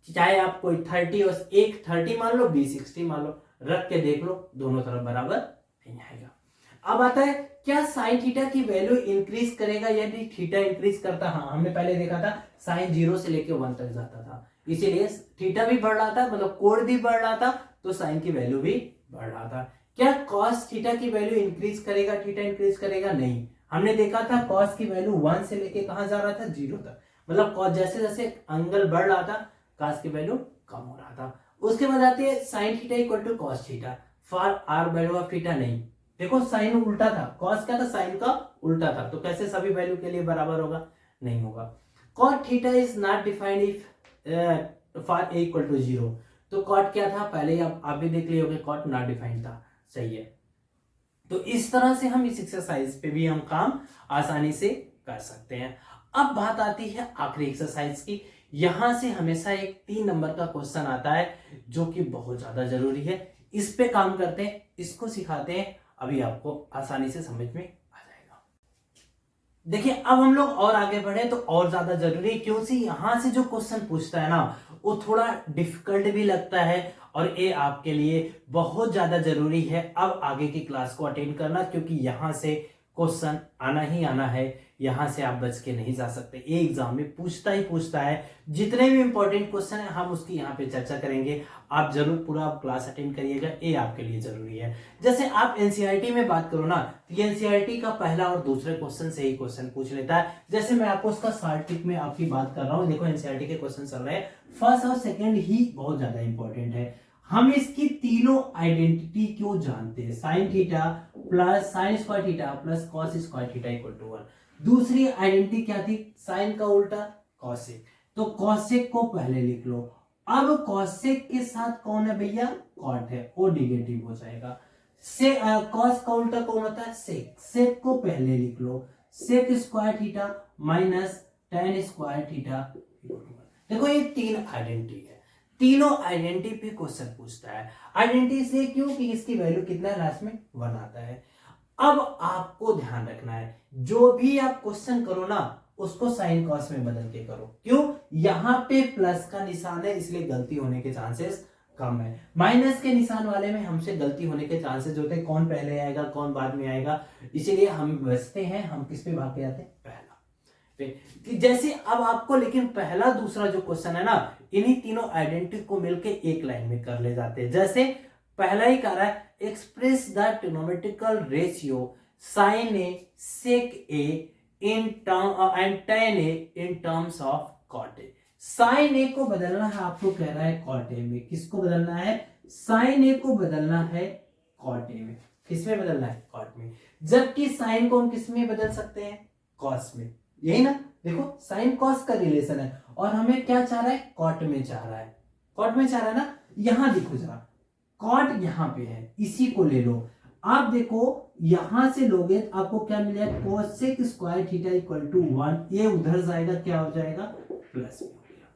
चाहे आप कोई 30 और एक 30 मान लो, b 60 मान लो, रख के देख लो, दोनों तरफ बराबर नहीं आएगा। अब आता है क्या साइन थीटा की वैल्यू इंक्रीज करेगा यदि थीटा इंक्रीज करता? हाँ, हमने पहले देखा था साइन 0 से लेके 1 तक जाता था, इसीलिए थीटा भी बढ़ रहा था, मतलब कोण भी बढ़ रहा था, तो साइन की वैल्यू भी बढ़ रहा था। क्या कॉस थीटा की वैल्यू इंक्रीज करेगा, थीटा इंक्रीज करेगा? नहीं। हमने देखा था कॉस की वैल्यू 1 से लेके कहां जा रहा था? 0 तक, मतलब कॉस जैसे जैसे एंगल बढ़ रहा था कॉस की वैल्यू कम हो रहा था। उसके बाद आती है sine theta equal to cos theta for our value of theta. नहीं, देखो साइन उल्टा था, कॉस क्या था? साइन का उल्टा था, तो कैसे सभी वैल्यू के लिए बराबर होगा? नहीं होगा। Cot theta is not defined if for A equal to 0। तो कॉट क्या था? पहले ही आप भी देख लिए होंगे, कॉट नॉट डिफाइंड था। सही है। तो इस तरह से हम इस एक्सरसाइज पे भी हम काम आसानी से कर सकते हैं। अब बात आती है आखिरी एक्सरसाइज की। यहां से हमेशा एक 3 नंबर का क्वेश्चन आता है जो कि बहुत ज्यादा जरूरी है। इस पे काम करते हैं, इसको सिखाते हैं, अभी आपको आसानी से समझ में आ जाएगा। देखिए अब हम लोग और आगे बढ़े तो और ज्यादा जरूरी है, क्योंकि यहां से जो क्वेश्चन पूछता है ना वो थोड़ा डिफिकल्ट भी लगता है और ये आपके लिए बहुत ज्यादा जरूरी है अब आगे की क्लास को अटेंड करना, क्योंकि यहां से क्वेश्चन आना ही आना है, यहां से आप बच के नहीं जा सकते। ये एग्जाम में पूछता ही पूछता है। जितने भी इंपॉर्टेंट क्वेश्चन है हम उसकी यहाँ पे चर्चा करेंगे, आप जरूर पूरा क्लास अटेंड करिएगा, ये आपके लिए जरूरी है। जैसे आप एनसीईआरटी में बात करो ना, तो एनसीईआरटी का पहला और दूसरे क्वेश्चन से ही क्वेश्चन पूछ लेता है। जैसे मैं आपको उसका शॉर्ट ट्रिक में आपकी बात कर रहा हूँ, देखो एनसीईआरटी के क्वेश्चन चल रहे हैं, फर्स्ट और सेकेंड ही बहुत ज्यादा इंपॉर्टेंट है। हम इसकी तीनों आइडेंटिटी क्यों जानते हैं? Sine theta plus sine square theta plus cos square theta equal to 1। दूसरी आइडेंटिटी क्या थी? साइन का उल्टा कॉसेक, तो कॉसेक को पहले लिख लो। अब कॉसेक के साथ कौन है भैया? कॉट है, वो निगेटिव हो जाएगा। से कॉस का उल्टा कौन होता है? सेक, सेक को पहले लिख लो। Sec square theta minus tan square theta. देखो ये 3 आइडेंटिटी है, तीनों आइडेंटिटी पे क्वेश्चन पूछता है। आइडेंटिटी से क्यों? कि इसकी वैल्यू कितना है? लास्ट में 1 आता है। अब आपको ध्यान रखना है जो भी आप क्वेश्चन करो ना उसको साइन कॉस में बदल के करो। क्यों? यहां पे प्लस का निशान है इसलिए गलती होने के चांसेस कम है। माइनस के निशान वाले में हमसे गलती होने के चांसेस होते हैं, कौन पहले आएगा कौन बाद में आएगा, इसीलिए हम बचते हैं, हम किस पे भाग के जाते हैं? पहला पे। कि जैसे अब आपको लेकिन पहला दूसरा जो क्वेश्चन है ना इन्हीं तीनों आइडेंटिटी को मिलके एक लाइन में कर ले जाते हैं। जैसे पहला ही कह रहा है express the trigonometrical ratio sine A sec A in term and tan A in terms of cot A. Sine A को बदलना है, आपको कह रहा है cot ए में। किसको बदलना है? साइन ए को बदलना है cot ए में। किसमें बदलना है? cot में। जबकि साइन को हम किस में बदल सकते हैं? cos में। यही ना, देखो साइन cos का रिलेशन है और हमें क्या चाह रहा है? cot में चाह रहा है, cot में चाह रहा है ना। यहां देखो जरा, कॉट यहां पे है, इसी को ले लो। आप देखो यहां से लोगे तो आपको क्या मिल जाएगा? Cosec square theta equal to 1। ये उधर जाएगा, क्या हो जाएगा? प्लस में हो गया।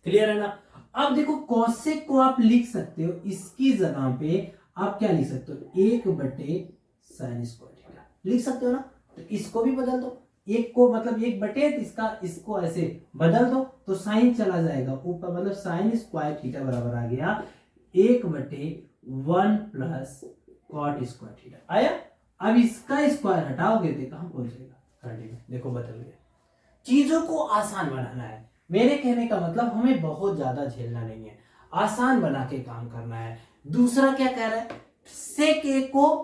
क्लियर है ना? अब देखो कोसेक को आप लिख सकते हो, इसकी जगह पे आप क्या लिख सकते हो? 1/sin स्क्वायर थीटा लिख सकते हो ना। तो इसको भी बदल दो, एक को मतलब 1/, इसका इसको ऐसे बदल दो तो साइन चला जाएगा ऊपर, मतलब साइन स्क्वायर थीटा बराबर आ गया 1/1 प्लस कॉट स्क्वायर थीटा आया। अब इसका स्क्वायर हटाओगे तो कहां पहुंचेगा? 30 में। देखो बदल गया। चीजों को आसान बनाना है, मेरे कहने का मतलब हमें बहुत ज्यादा झेलना नहीं है, आसान बना के काम करना है। दूसरा क्या कह रहा है? सेक ए को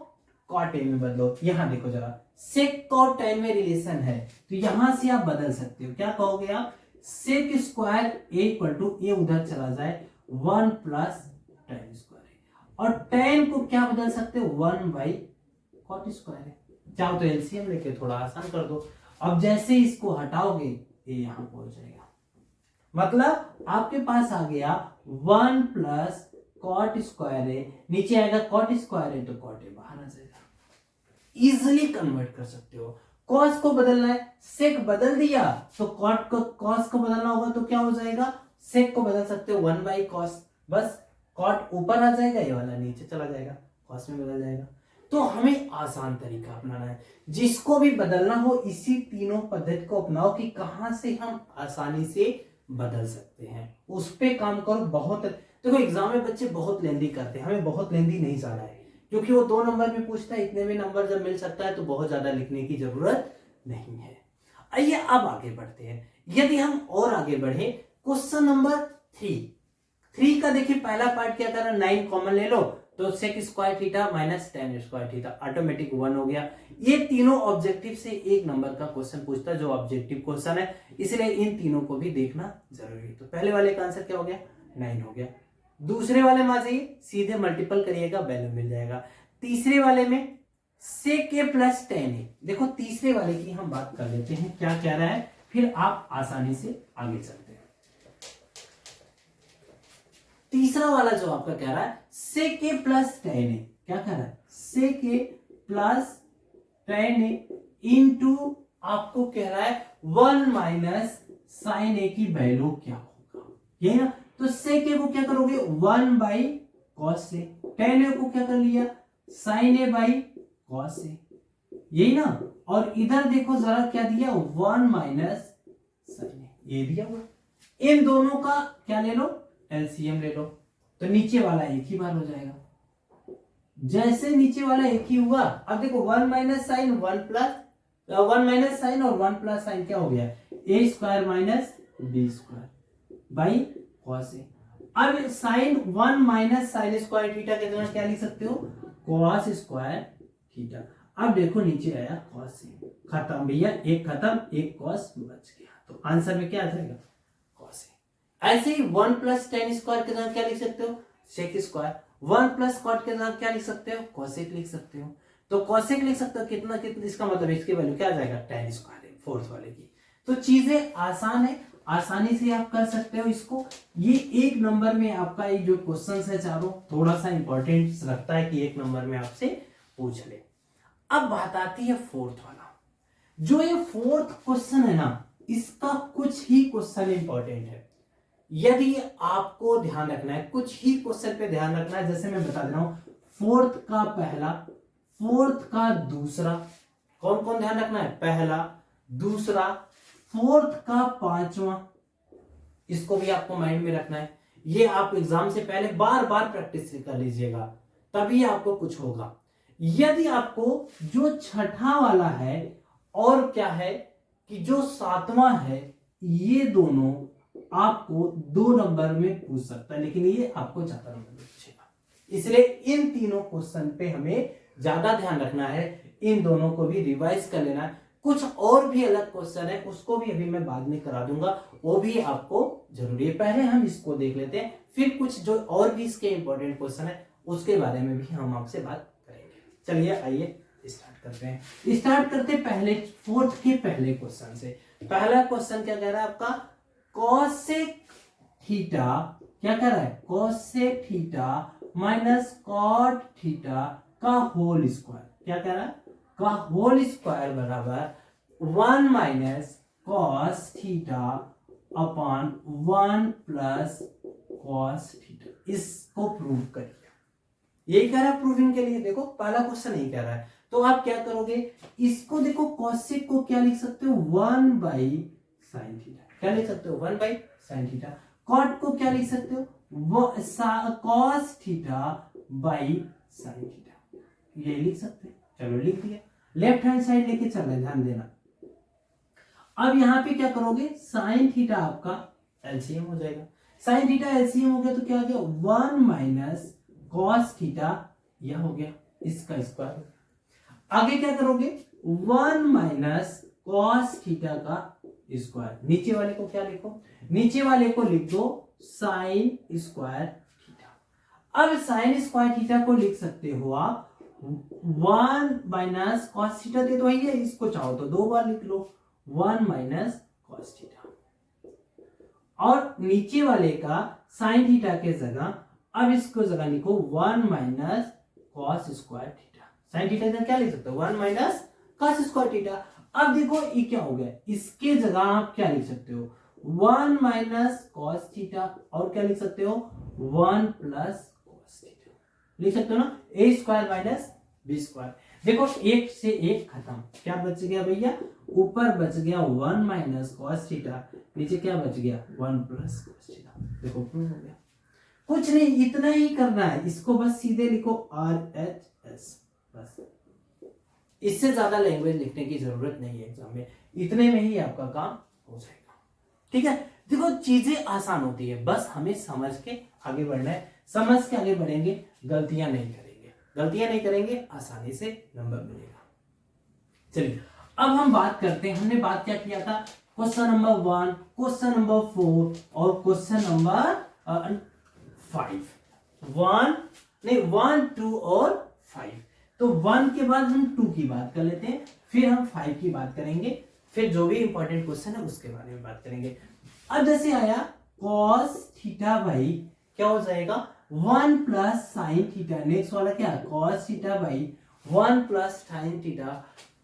कॉट ए में बदलो। यहां देखो जरा, सेक कॉट tan में रिलेशन है तो यहां से आप बदल सकते हो। क्या कहोगे आप? Sec square A equal to, A उधर चला जाए 1 प्लस tan स्क्वायर है। और tan को क्या बदल सकते हो? 1/cot स्क्वायर है। चाहो तो एलसीएम लेके थोड़ा आसान कर दो। अब जैसे इसको हटाओगे ये यहां पहुंच जाएगा, मतलब आपके पास आ गया 1 प्लस कॉट स्क्वायर है, नीचे आएगा कॉट स्क्वायर है तो कॉट है बाहर आ जाएगा। इजिली कन्वर्ट कर सकते हो। कॉस को बदलना है, सेक बदल दिया तो कॉट को कॉस को बदलना होगा तो क्या हो जाएगा? सेक को बदल सकते हो 1/cos, बस कॉट ऊपर आ जाएगा, ये वाला नीचे चला जाएगा, कॉस में बदल जाएगा। तो हमें आसान तरीका अपनाना है, जिसको भी बदलना हो इसी तीनों पद्धति को अपनाओ कि कहां से हम आसानी से बदल सकते हैं, उस पे काम करो। बहुत देखो एग्जाम में बच्चे बहुत लेंदी करते हैं, हमें बहुत लेंदी नहीं जाना है, क्योंकि वो 2 नंबर में पूछता है, इतने में नंबर जब मिल सकता है तो बहुत ज्यादा लिखने की जरूरत नहीं है। आइए अब आगे बढ़ते हैं। यदि हम और आगे बढ़े, क्वेश्चन नंबर 3 का देखिए पहला पार्ट क्या कर रहा है, 9 कॉमन ले लो तो sec square theta minus tan square theta automatic 1 हो गया। ये तीनों ऑब्जेक्टिव से 1 नंबर का क्वेश्चन पूछता है जो ऑब्जेक्टिव क्वेश्चन है, इसलिए इन तीनों को भी देखना जरूरी है। तो पहले वाले का आंसर क्या हो गया, 9 हो गया। दूसरे वाले में जाइए, सीधे मल्टीपल करिएगा, वैल्यू मिल जाएगा। तीसरे वाले में सेक ए प्लस टेन ए, देखो तीसरे वाले की हम बात कर लेते हैं क्या कह रहा है, फिर आप आसानी से आगे चलते हैं। तीसरा वाला जो आपका कह रहा है सेक ए प्लस टेन ए, क्या कह रहा है, सेक ए प्लस टेन ए इंटू आपको कह रहा है 1 माइनस साइन ए की वैल्यू क्या होगा, यही ना। तो सेक ए को क्या करोगे, 1 बाई कॉस ए, टेन ए को क्या कर लिया, sign A by cos A, यही ना। और इधर देखो जरा क्या दिया, 1 माइनस साइन ए, ये दिया हुआ। इन दोनों का क्या ले लो, एलसीएम ले लो, तो नीचे वाला एक ही बार हो जाएगा। जैसे नीचे वाला एक ही हुआ, अब देखो 1 minus sine 1 plus 1 minus sine और 1 प्लस साइन क्या हो गया, A square minus B square by cos A. अब sine 1 minus sine square theta के जगह क्या लिख सकते हो, कॉस स्क्वायर थीटा। अब देखो नीचे आया कॉस ए, खत्म भैया, एक खत्म, एक कॉस बच गया, तो आंसर में क्या आ जाएगा, कॉस ए। ऐसे ही 1 प्लस टेन स्क्वायर के जगह क्या लिख सकते हो, सेक स्क्वायर। 1 प्लस कॉट के जगह क्या लिख सकते हो, कोसेक लिख सकते हो। तो कोसेक लिख सकते हो, कितना कितना, इसका मतलब इसकी वैल्यू क्या आ जाएगा, टेन स्क्वायर है, फोर्थ वाले की। तो चीजें आसान है, आसानी से आप कर सकते हो इसको। ये 1 नंबर में आपका ये जो क्वेश्चन है चारों, थोड़ा सा इंपॉर्टेंट रखता है कि 1 नंबर में आपसे पूछ ले। अब बात आती है फोर्थ वाला, जो ये फोर्थ क्वेश्चन है ना, इसका कुछ ही क्वेश्चन इंपॉर्टेंट है। यदि आपको ध्यान रखना है, कुछ ही क्वेश्चन पे ध्यान रखना है, जैसे मैं बता दे रहा हूं, फोर्थ का पहला, फोर्थ का दूसरा, कौन कौन ध्यान रखना है, पहला दूसरा, फोर्थ का पांचवा, इसको भी आपको माइंड में रखना है। ये आप एग्जाम से पहले बार बार प्रैक्टिस कर लीजिएगा, तभी आपको कुछ होगा। यदि आपको जो छठा वाला है और क्या है कि जो सातवां है, ये दोनों आपको 2 नंबर में पूछ सकता है, लेकिन ये आपको ज्यादा नंबर में पूछेगा, इसलिए इन तीनों क्वेश्चन पे हमें ज्यादा ध्यान रखना है। इन दोनों को भी रिवाइज कर लेना है। कुछ और भी अलग क्वेश्चन है, उसको भी अभी मैं बाद में करा दूंगा, वो भी आपको जरूरी है। पहले हम इसको देख लेते हैं, फिर कुछ जो और भी इसके इंपॉर्टेंट क्वेश्चन है उसके बारे में भी हम आपसे बात करेंगे। चलिए आइए स्टार्ट करते हैं। स्टार्ट करते पहले फोर्थ के पहले क्वेश्चन से। पहला क्वेश्चन क्या कह रहा है आपका, कोसेक थीटा, क्या कर रहा है, cosec theta minus cot theta का होल स्क्वायर, क्या कह रहा है, का होल स्क्वायर बराबर 1 minus cos theta upon 1 plus cos theta. इसको प्रूव करिए, यही कह रहा है प्रूविंग के लिए। देखो पहला क्वेश्चन यही कह रहा है, तो आप क्या करोगे, इसको देखो कोसेक को क्या लिख सकते हो, 1 बाई साइन थीटा, क्या लिख सकते हो, 1 बाई साइन थीटा। कॉट को क्या लिख सकते हो, cos theta by sine theta, ये लिख सकते हैं। चलो लिख दिया, लेफ्ट हैंड साइड लेके चल रहे, ध्यान देना। अब यहां पे क्या करोगे, साइन थीटा आपका एलसीएम हो जाएगा। साइन थीटा एलसीएम हो गया तो क्या हो गया, 1 माइनस कॉस थीटा, यह हो गया, इसका स्क्वायर। आगे क्या करोगे, 1 माइनस कॉस थीटा का स्क्वायर। नीचे वाले को क्या लिखो, नीचे वाले को लिख दो साइन स्क्वायर थीटा। अब साइन स्क्वायर थीटा को लिख सकते हो आप 1 माइनस कॉस थीटा, दे दो है, इसको चाहो तो 2 बार लिख लो, 1 माइनस कॉस थीटा। और नीचे वाले का साइन थीटा के जगह, अब इसको जगह लिखो 1 minus cos square theta. Sign theta का क्या लिख सकते हो, 1 माइनस कॉस स्क्वायर थीटा। अब देखो ये क्या हो गया, इसके जगह आप क्या लिख सकते हो, 1 माइनस कॉस थीटा, और क्या लिख सकते हो, 1 प्लस कॉस थीटा लिख सकते हो ना, ए स्क्वायर माइनस बी स्क्वायर। देखो एक से एक खत्म, क्या बच गया भैया, ऊपर बच गया 1 माइनस कॉस थीटा, नीचे क्या बच गया, 1 प्लस कॉस थीटा। देखो प्रूव हो गया। कुछ नहीं, इतना ही करना है, इसको बस सीधे लिखो RHS, बस। इससे ज्यादा लैंग्वेज लिखने की जरूरत नहीं है एग्जाम में, इतने में ही आपका काम हो जाएगा। ठीक है, देखो चीजें आसान होती है, बस हमें समझ के आगे बढ़ना है, समझ के आगे बढ़ेंगे, गलतियां नहीं करेंगे, आसानी से नंबर मिलेगा। चलिए अब हम बात करते हैं, हमने बात क्या किया था, क्वेश्चन नंबर 1, क्वेश्चन नंबर 4 और क्वेश्चन नंबर 5। 1, 2 और 5। तो 1 के बाद हम 2 की बात कर लेते हैं, फिर हम 5 की बात करेंगे, फिर जो भी इंपॉर्टेंट क्वेश्चन है उसके बारे में बात करेंगे। अब जैसे आया cos थीटा बाई क्या हो जाएगा 1 प्लस साइन थीटा, नेक्स्ट वाला क्या cos theta by 1 plus sine theta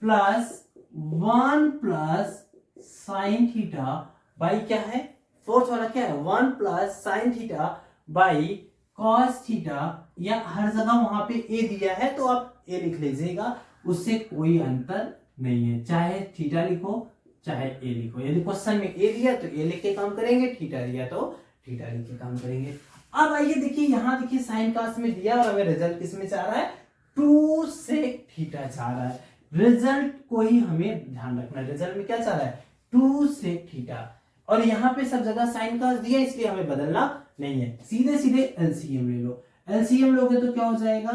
plus 1 plus sine theta by क्या है, फोर्थ वाला क्या है 1 plus sine theta by cos theta, या हर जगह वहां पे a दिया है तो आप a लिख लीजिएगा, उससे कोई अंतर नहीं है, चाहे थीटा लिखो चाहे a लिखो, यदि क्वेश्चन में a दिया तो a लिख के काम करेंगे, थीटा दिया तो थीटा लिख के काम करेंगे। अब आइए देखिए, यहां देखिए साइन कास में दिया और हमें रिजल्ट किस में चाह रहा है 2 सेक थीटा चाह रहा है, रिजल्ट को ही हमें ध्यान रखना है, रिजल्ट में क्या चाह रहा है 2 सेक थीटा, और यहाँ पे सब जगह साइन कास दिया इसलिए हमें बदलना नहीं है, सीधे सीधे एलसीएम ले लो, एलसीएम लोगे तो क्या हो जाएगा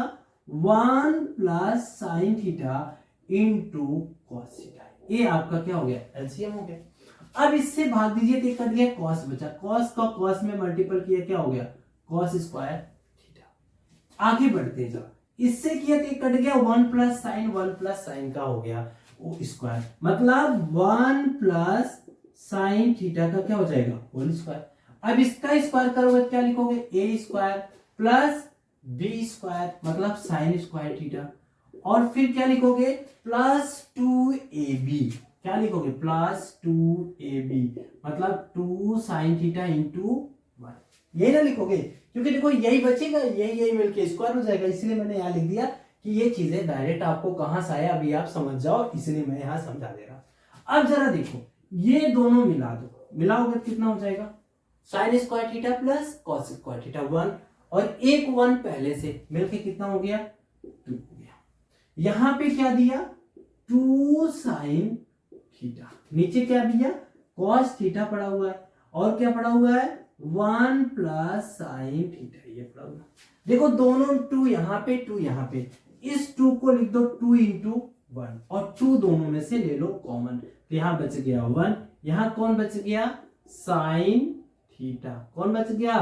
1 plus sine theta into cos theta, ये आपका क्या हो गया एलसीएम हो गया। अब इससे भाग दीजिए तो कट गया कॉस बचा, कॉस का कॉस में मल्टीपल किया क्या हो गया कॉस स्क्वायर थीटा। आगे बढ़ते जाओ, इससे किया तो कट गया 1 प्लस साइन का हो गया वो स्क्वायर, मतलब 1 प्लस साइन थीटा का क्या हो जाएगा होल स्क्वायर। अब इसका स्क्वायर करोगे क्या लिखोगे a square plus b square मतलब साइन स्क्वायर थीटा, और फिर क्या लिखोगे प्लस 2ab, क्या लिखोगे प्लस 2ab मतलब 2 साइन थीटा इंटू 1, यही ना लिखोगे, क्योंकि देखो यही बचेगा, यही मिलके स्क्वायर हो जाएगा, इसलिए मैंने यहाँ लिख दिया कि ये चीजें डायरेक्ट आपको कहां से आया अभी आप समझ जाओ, इसलिए मैं यहाँ समझा दे रहा। अब जरा देखो ये दोनों मिला दो, मिलाओगे कितना हो जाएगा sine square theta plus cos square theta 1, और एक 1 पहले से मिलके कितना हो गया 2 हो गया। यहां पे क्या दिया 2 साइन थीटा, नीचे क्या दिया कॉस थीटा पड़ा हुआ है, और क्या पड़ा हुआ है 1 प्लस साइन थीटा, ये पड़ा हुआ। देखो दोनों 2 यहाँ पे 2 यहाँ पे, इस 2 को लिख दो 2 इंटू 1, और 2 दोनों में से ले लो कॉमन, तो यहां बच गया 1, यहां कौन बच गया साइन थीटा, कौन बच गया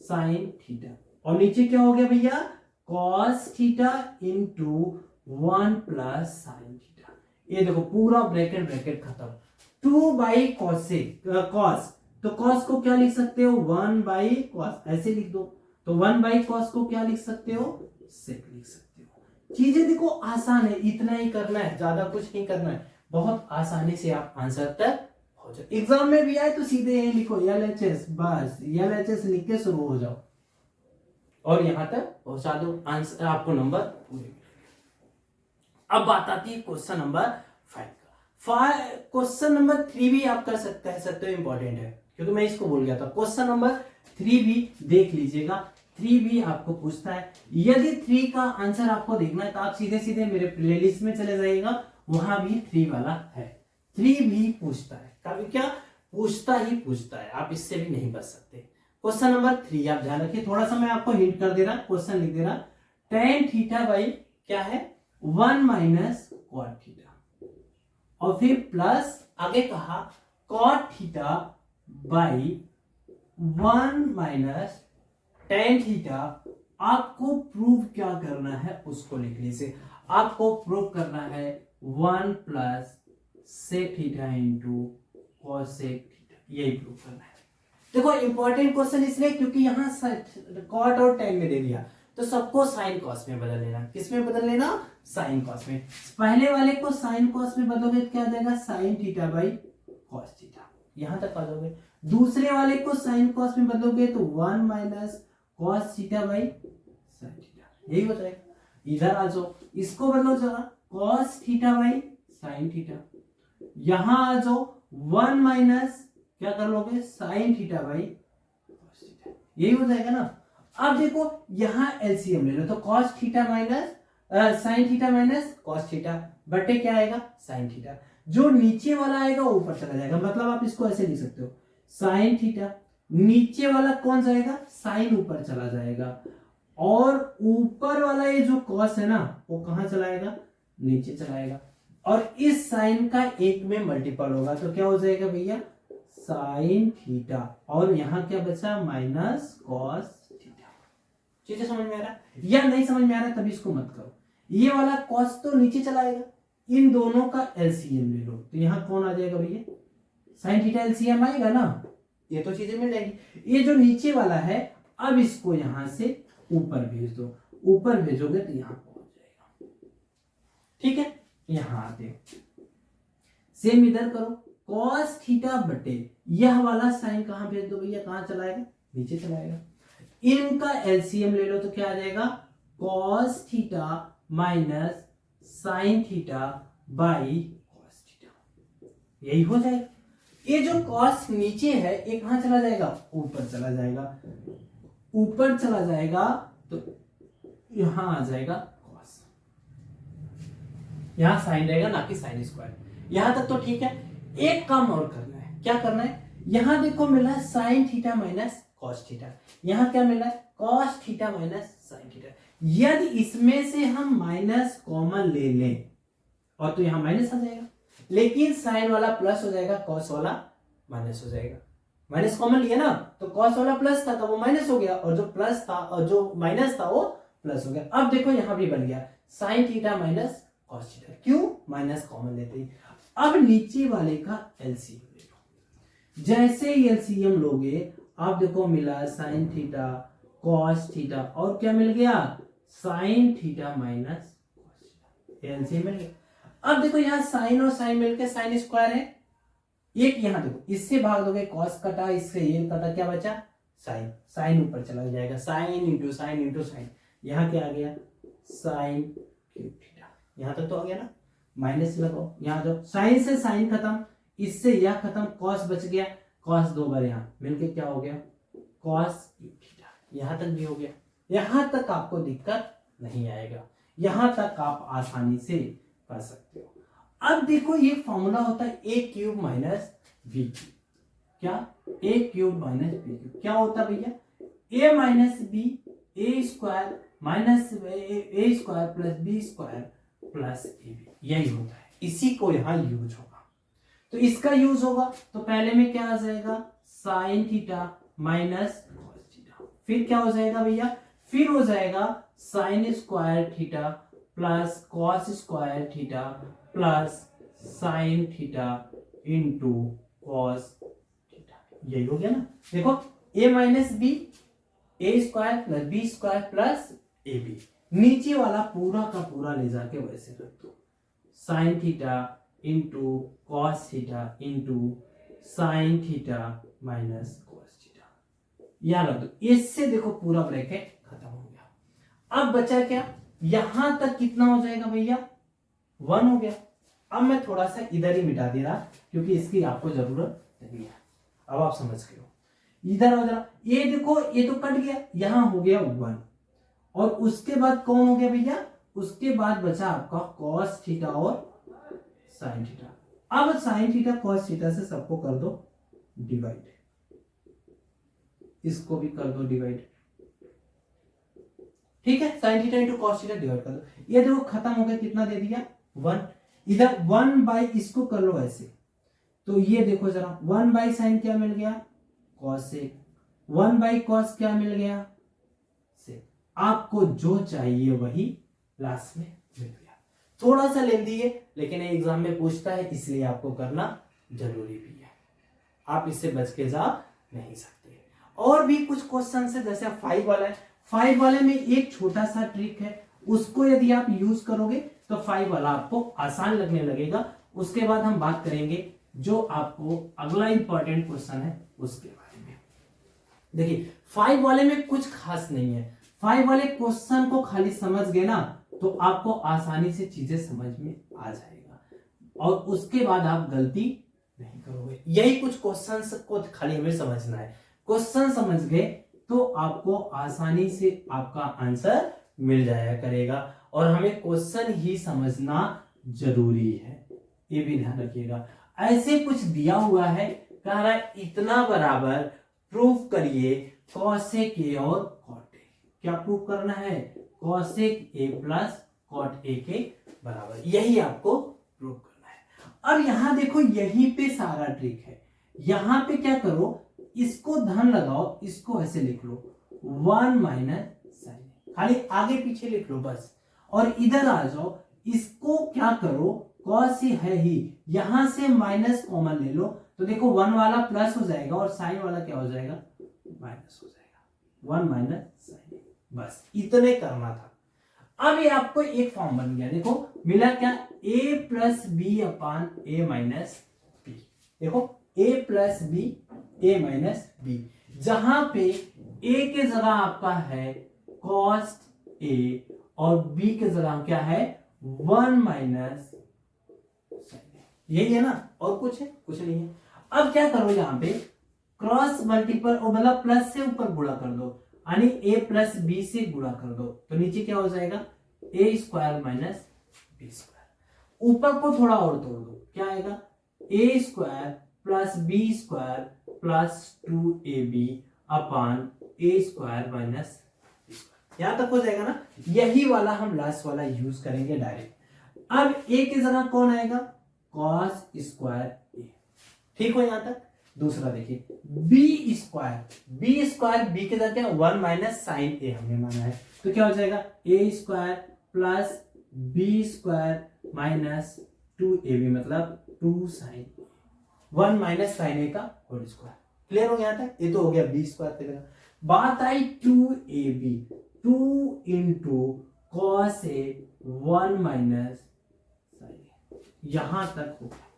साइन थीटा, और नीचे क्या हो गया भैया cos theta into 1 plus sine theta. ये देखो पूरा ब्रैकेट खत्म, 2 बाई कॉस से कॉस, तो कॉस को क्या लिख सकते हो 1 बाई कॉस, ऐसे लिख दो, तो 1 बाई कॉस को क्या लिख सकते हो सेक लिख सकते हो। चीजें देखो आसान है, इतना ही करना है, ज्यादा कुछ नहीं करना है, बहुत आसानी से आप आंसर तक हो जाओ। एग्जाम में भी आए तो सीधे यही लिखो LHS, बस LHS लिख के शुरू हो जाओ और यहां तक पहुंचा दो, आंसर आपको नंबर पूरे मिलेंगे। अब बात आती है क्वेश्चन नंबर 5 का। क्वेश्चन नंबर 3 भी आप कर सकते हो, इंपॉर्टेंट है क्योंकि मैं इसको भूल गया था। क्वेश्चन नंबर 3 भी देख लीजिएगा, 3 भी आपको पूछता है। यदि 3 का आंसर आपको देखना है तो आप सीधे सीधे मेरे प्लेलिस्ट में चले जाइएगा, वहां भी 3 वाला है। 3 भी पूछता है, कभी क्या पूछता है, आप इससे भी नहीं बच सकते। क्वेश्चन नंबर 3 आप ध्यान रखिए, थोड़ा सा मैं आपको हिंट कर दे रहा, क्वेश्चन लिख दे रहा, tan थीटा बाई क्या है 1 माइनस कॉट थीटा, और फिर प्लस आगे कहा cot theta by 1 minus tan theta. आपको प्रूव क्या करना है उसको लिख लीजिए, आपको प्रूव करना है 1 plus sec theta into cosec theta, यही प्रूव करना है। देखो इंपॉर्टेंट क्वेश्चन इसलिए क्योंकि यहाँ कॉट और tan में दे दिया, तो सबको साइन कॉस में बदल लेना। किस में बदल लेना साइन कॉस में। पहले वाले को साइन कॉस में बदलोगे तो क्या आ जाएगा sine theta by cos theta, यहां तक आ जाओगे। दूसरे वाले को साइन कॉस में बदलोगे तो 1 minus cos theta by sine theta, यही हो जाएगा। इधर आ जाओ, इसको बदलो जरा cos theta by sine theta, यहां आ जाओ 1 माइनस क्या कर लोगे sine theta by cos theta, यही हो जाएगा ना। अब देखो यहाँ एलसीएम ले लो, तो cos theta minus sine theta minus cos theta बटे क्या आएगा साइन थीटा। जो नीचे वाला आएगा वो ऊपर चला जाएगा, मतलब आप इसको ऐसे लिख सकते हो साइन थीटा, नीचे वाला कौन जाएगा साइन ऊपर चला जाएगा, और ऊपर वाला ये जो कॉस है ना वो कहां चलाएगा नीचे चलाएगा, और इस साइन का एक में मल्टीपल होगा तो क्या हो जाएगा भैया साइन थीटा, और यहां क्या बचा माइनस कॉस थीटा। चीजें समझ में आ रहा है या नहीं समझ में आ रहा है तभी इसको मत करो। ये वाला कॉस तो नीचे चलाएगा, इन दोनों का एलसीएम ले लो, तो यहां कौन आ जाएगा भैया साइन थीटा एलसीएम आएगा ना, ये तो चीजें मिल जाएंगी। ये जो नीचे वाला है अब इसको यहां से ऊपर भेज दो, ऊपर भेजोगे तो यहां पहुंच जाएगा। ठीक है, यहां आते सेम इधर करो, कॉस थीटा बटे यह वाला साइन कहां भेज दो भैया, कहां चलाएगा नीचे चलाएगा। इनका एलसीएम ले लो तो क्या आ जाएगा cos theta minus sine theta by cos theta, यही हो जाएगा। ये जो कॉस नीचे है ये कहां चला जाएगा ऊपर चला जाएगा, ऊपर चला जाएगा तो यहां आ जाएगा कॉस, यहां साइन रहेगा ना कि साइन स्क्वायर। यहां तक तो ठीक है। एक काम और करना है, क्या करना है, यहां देखो मिला है sine theta minus cos theta, यहां क्या मिला है cos theta minus sine theta. यदि इसमें से हम माइनस कॉमन ले लें और तो यहां माइनस आ जाएगा, लेकिन साइन वाला प्लस हो जाएगा कॉस वाला माइनस हो जाएगा। माइनस कॉमन लिया ना तो कॉस वाला प्लस था तो वो माइनस हो गया, और जो प्लस था और जो माइनस था वो प्लस हो गया। अब देखो यहां भी बन गया sine theta minus cos theta, क्यों माइनस कॉमन लेते ही। अब नीचे वाले का एलसीएम ले लो, जैसे ही एलसीएम लोगे आप देखो मिला साइन थीटा कॉस थीटा और क्या मिल गया sine theta minus cos theta, LCM मिल गया। अब देखो यहाँ साइन और साइन मिलकर साइन स्क्वायर है, एक यहाँ देखो इससे भाग दोगे कॉस कटा, इससे ये कटा, क्या बचा साइन, साइन ऊपर चला जाएगा साइन इंटू साइन, यहाँ क्या आ गया साइन क्यूब थीटा, यहाँ तक तो आ गया ना। माइनस लगाओ, यहाँ जो साइन से साइन खत्म, इससे यह खत्म, कॉस बच गया, कॉस दो बार यहाँ मिलके क्या हो गया कॉस क्यूब थीटा, यहाँ तक भी हो गया। यहाँ तक आपको दिक्कत नहीं आएगा, यहाँ तक आप आसानी से कर सकते हो। अब देखो ये फॉर्मूला होता है A cube minus B cube, क्या A cube minus B cube क्या होता है भैया A minus B A square minus A square plus B square plus A B, यही होता है। इसी को यहाँ यूज होगा, तो इसका यूज होगा तो पहले में क्या आ जाएगा sine theta minus cos theta, फिर क्या हो जाएगा भैया फिर हो जाएगा sine square theta plus cos square theta plus sine theta into cos theta, यही हो गया ना। देखो a minus B A square plus B square plus A B, नीचे वाला पूरा का पूरा ले जाके वैसे रख दो, sign theta into cos theta into sine theta minus cos theta, यहां रख दो। इससे देखो पूरा ब्रैकेट खत्म हो गया। अब बचा क्या, यहां तक कितना हो जाएगा भैया 1 हो गया। अब मैं थोड़ा सा इधर ही मिटा दे रहा क्योंकि इसकी आपको जरूरत नहीं है, अब आप समझ गए हो। इधर हो जरा, ये देखो ये तो कट गया, यहां हो गया 1, और उसके बाद कौन हो गया भैया, उसके बाद बचा आपका कॉस थीटा और साइन थीटा। अब साइन थीटा कॉस थीटा से सबको कर दो डिवाइड, इसको भी कर दो डिवाइड, ठीक है। Sine theta into cos theta divide कर दो, ये देखो खत्म हो गया, कितना दे दिया 1, इधर 1 बाई इसको कर लो ऐसे, तो ये देखो जरा 1 बाई साइन क्या मिल गया कॉस सेक, 1 बाई कॉस क्या मिल गया सेक। आपको जो चाहिए वही लास्ट में मिल गया। थोड़ा सा लेंदी है लेकिन एग्जाम में पूछता है इसलिए आपको करना जरूरी भी है, आप इससे बच के जा नहीं सकते। और भी कुछ क्वेश्चन है जैसे 5 वाला है, 5 वाले में एक छोटा सा ट्रिक है, उसको यदि आप यूज करोगे तो 5 वाला आपको आसान लगने लगेगा। उसके बाद हम बात करेंगे जो आपको अगला इंपॉर्टेंट क्वेश्चन है उसके बारे में। देखिए 5 वाले में कुछ खास नहीं है, 5 वाले क्वेश्चन को खाली समझ गए ना तो आपको आसानी से चीजें समझ में आ जाएगा, और उसके बाद आप गलती नहीं करोगे। यही कुछ क्वेश्चन को खाली हमें समझना है, क्वेश्चन समझ गए तो आपको आसानी से आपका आंसर मिल जाया करेगा। और हमें क्वेश्चन ही समझना जरूरी है, ये भी ध्यान रखिएगा। ऐसे कुछ दिया हुआ है, कह रहा है इतना बराबर प्रूफ करिए कॉसेक ए और कॉट ए। क्या प्रूफ करना है? Cosec A plus cot A के बराबर, यही आपको प्रूफ करना है। अब यहां देखो, यहीं पे सारा ट्रिक है। यहां पे क्या करो, इसको धन लगाओ, इसको ऐसे लिख लो 1 माइनस साइन, खाली आगे पीछे लिख लो बस। और इधर आ जाओ, इसको क्या करो, कॉस है ही, यहां से माइनस कॉमन ले लो, तो देखो 1 वाला प्लस हो जाएगा और साइन वाला क्या हो जाएगा, माइनस हो जाएगा। 1 माइनस साइन, बस इतने करना था। अब ये आपको एक फॉर्म बन गया, देखो मिला क्या, a plus B upon A minus B. देखो a plus B A minus B, जहां पे a के जगह आपका है कॉस a और b के जगह क्या है 1 माइनस, यही है ना, और कुछ है? कुछ नहीं है। अब क्या करो, यहां पे क्रॉस मल्टीपल और मतलब प्लस से ऊपर गुणा कर दो, यानी a प्लस बी से गुणा कर दो, तो नीचे क्या हो जाएगा a square minus B square. ऊपर को थोड़ा और तोड़ दो, क्या आएगा a square plus B square plus 2ab upon a square minus B square. यहां तक हो जाएगा ना। यही वाला हम लास्ट वाला यूज करेंगे डायरेक्ट। अब a की जगह कौन आएगा, कॉस स्क्वायर ए। ठीक हो यहां तक। दूसरा देखिए, बी स्क्वायर बी के जगह क्या 1 माइनस साइन ए हमने माना है, तो क्या हो जाएगा A square plus B square minus 2ab मतलब 2 साइन 1 माइनस साइन ए का होल स्क्वायर। क्लियर हो गया यहां तक। ये तो हो गया बी स्क्वायर की जगह। बात आई 2ab, 2 into cos A 1 minus sine ए, यहां तक हो गया।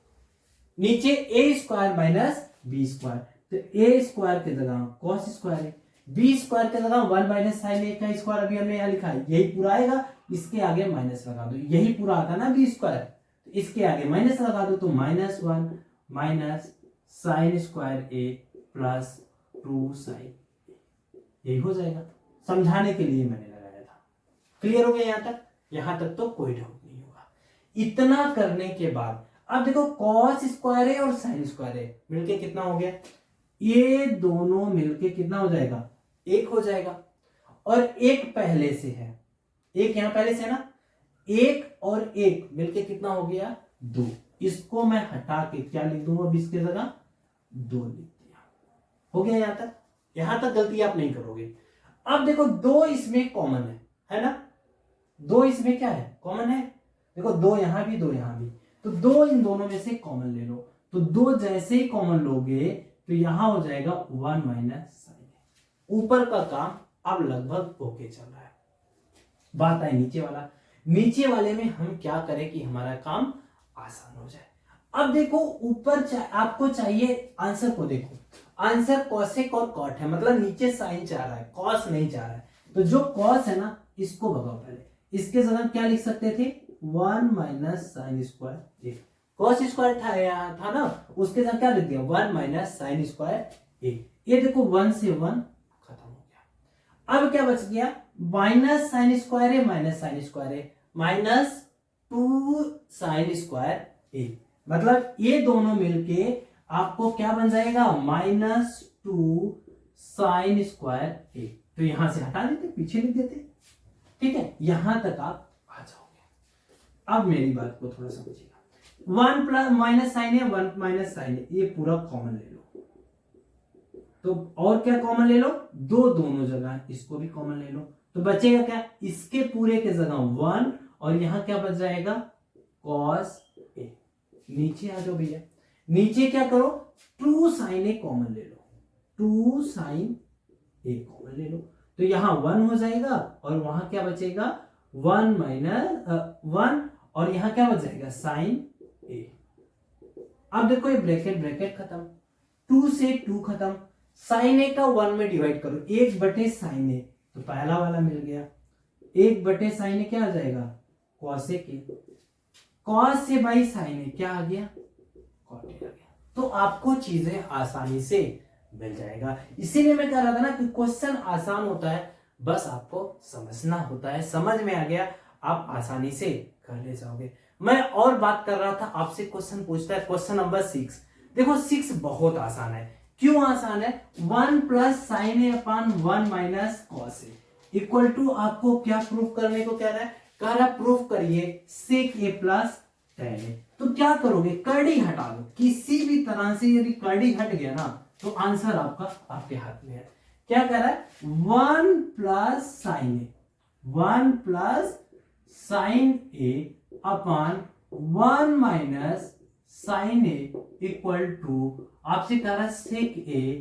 नीचे ए स्क्वायर माइनस बी स्क्वायर, तो ए स्क्वायर की जगह कॉस स्क्वायर है, बी स्क्वायर की जगह 1 माइनस साइन ए का स्क्वायर अभी हमने यहां लिखा है, यही पूरा आएगा, इसके आगे माइनस लगा दो, यही पूरा आता ना बी स्क्वायर, तो इसके आगे माइनस लगा दो, तो -1 minus sine square A plus 2 sign, यही हो जाएगा। समझाने के लिए मैंने लगाया था। क्लियर हो गया यहां तक। यहां तक तो कोई डाउट नहीं होगा। इतना करने के बाद अब देखो कॉस स्क्वायर है और साइन स्क्वायर है, मिलके कितना हो गया, ये दोनों मिलके कितना हो जाएगा, 1 हो जाएगा। और एक पहले से है, एक यहां पहले से है ना, 1 और 1 मिलके कितना हो गया 2। इसको मैं हटा के क्या लिख दूंगा, 20 की जगह 2 लिख दिया। हो गया यहां तक। यहां तक गलती आप नहीं करोगे। अब देखो 2 इसमें कॉमन है ना, 2 इसमें क्या है, कॉमन है। देखो 2 यहां भी 2 यहां भी, तो 2 इन दोनों में से कॉमन ले लो, तो 2 जैसे ही कॉमन लोगे तो यहां हो जाएगा 1 माइनस साइन। ऊपर का काम अब लगभग ओके चल रहा है। बात आई नीचे वाला। नीचे वाले में हम क्या करें कि हमारा काम आसान हो जाए। अब देखो ऊपर आपको चाहिए आंसर को, देखो आंसर कॉसेक और कॉट है, मतलब नीचे साइन चाह रहा है, कॉस नहीं चाह रहा है। तो जो कॉस है ना, इसको भगाओ पहले। इसके जगह क्या लिख सकते थे, 1 माइनस साइन स्क्वायर ए। कॉस स्क्वायर था ना, उसके जगह क्या लिख दिया 1 माइनस साइन स्क्वायर ए। ये देखो 1 से 1 खत्म हो गया। अब क्या बच गया, माइनस साइन स्क्वायर है माइनस साइन स्क्वायर है, माइनस 2 साइन स्क्वायर ए, मतलब ये दोनों मिलके आपको क्या बन जाएगा, -2 साइन स्क्वायर ए। तो यहां से हटा देते, पीछे लिख देते। ठीक है, यहां तक आप आ जाओगे। अब मेरी बात को थोड़ा समझिएगा। 1 प्लस माइनस साइन है, 1 माइनस साइन है, ये पूरा कॉमन ले लो। तो और क्या कॉमन ले लो, दोनों जगह इसको भी कॉमन ले लो, तो बचेगा क्या, इसके पूरे के जगह 1 और यहां क्या बच जाएगा कॉस ए। नीचे आ जाओ भैया, नीचे क्या करो 2 साइन ए कॉमन ले लो, 2 साइन ए कॉमन ले लो, तो यहां 1 हो जाएगा और वहां क्या बचेगा 1 माइनस 1 और यहां क्या बच जाएगा साइन ए। अब देखो ये ब्रैकेट खत्म, 2 से 2 खत्म, साइन ए का 1 में डिवाइड करो, 1 साइन ए, तो पहला वाला मिल गया। 1 साइन ए क्या आ जाएगा कॉसेक ए, कॉस से बाई साइन ए क्या आ गया, कॉट ए आ गया। तो आपको चीजें आसानी से मिल जाएगा। इसीलिए मैं कह रहा था ना कि क्वेश्चन आसान होता है, बस आपको समझना होता है। समझ में आ गया, आप आसानी से कर ले जाओगे। मैं और बात कर रहा था, आपसे क्वेश्चन पूछता है क्वेश्चन नंबर 6। देखो 6 बहुत आसान है। क्यों आसान है? 1 plus sine A upon 1 minus cos A equal to, आपको क्या प्रूफ करने को कह रहा है? कह रहा है प्रूफ करिए सेक ए प्लस टेन ए। तो क्या करोगे? कर्डी हटा दो। किसी भी तरह से यदि कर्डी हट गया ना तो आंसर आपका आपके हाथ में है। क्या कह रहा है? 1 plus sine A, 1 plus sine A upon 1 minus sine A equal to, आपसे कह रहा है सेक ए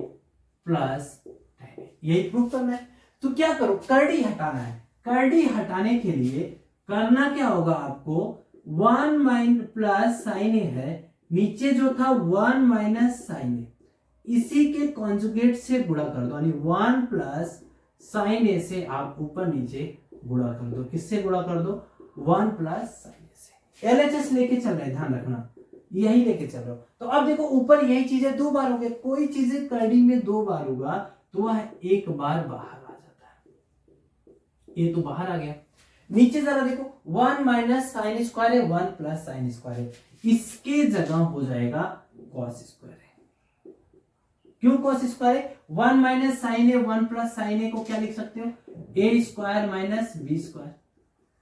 प्लस टेन ए। यही प्रूफ करना है। तो क्या करो? कर्डी हटाना है। कर्डी हटाने के लिए करना क्या होगा आपको? 1 माइन प्लस साइन ए है, नीचे जो था 1 माइनस साइन ए, इसी के कॉन्जुगेट से गुणा कर दो, यानी 1 प्लस साइन ए से आप ऊपर नीचे गुणा कर दो। किससे गुणा कर दो? 1 प्लस साइन ए से। एलएचएस लेके चल रहे, ध्यान रखना, यही लेके चल रहे हो। तो अब देखो ऊपर यही चीजें 2 बार हो गई। कोई चीजें कर्डी में 2 बार होगा तो वह 1 बार बाहर आ जाता है। ये तो बाहर आ गया। नीचे जरा देखो 1 माइनस साइन स्क्वायर है, 1 प्लस साइन स्क्वायर है, इसके जगह हो जाएगा कॉस स्क्वायर है। क्यों कॉस स्क्वायर है? 1 माइनस साइन है, 1 प्लस साइन है को क्या लिख सकते हो? ए स्क्वायर माइनस बी स्क्वायर।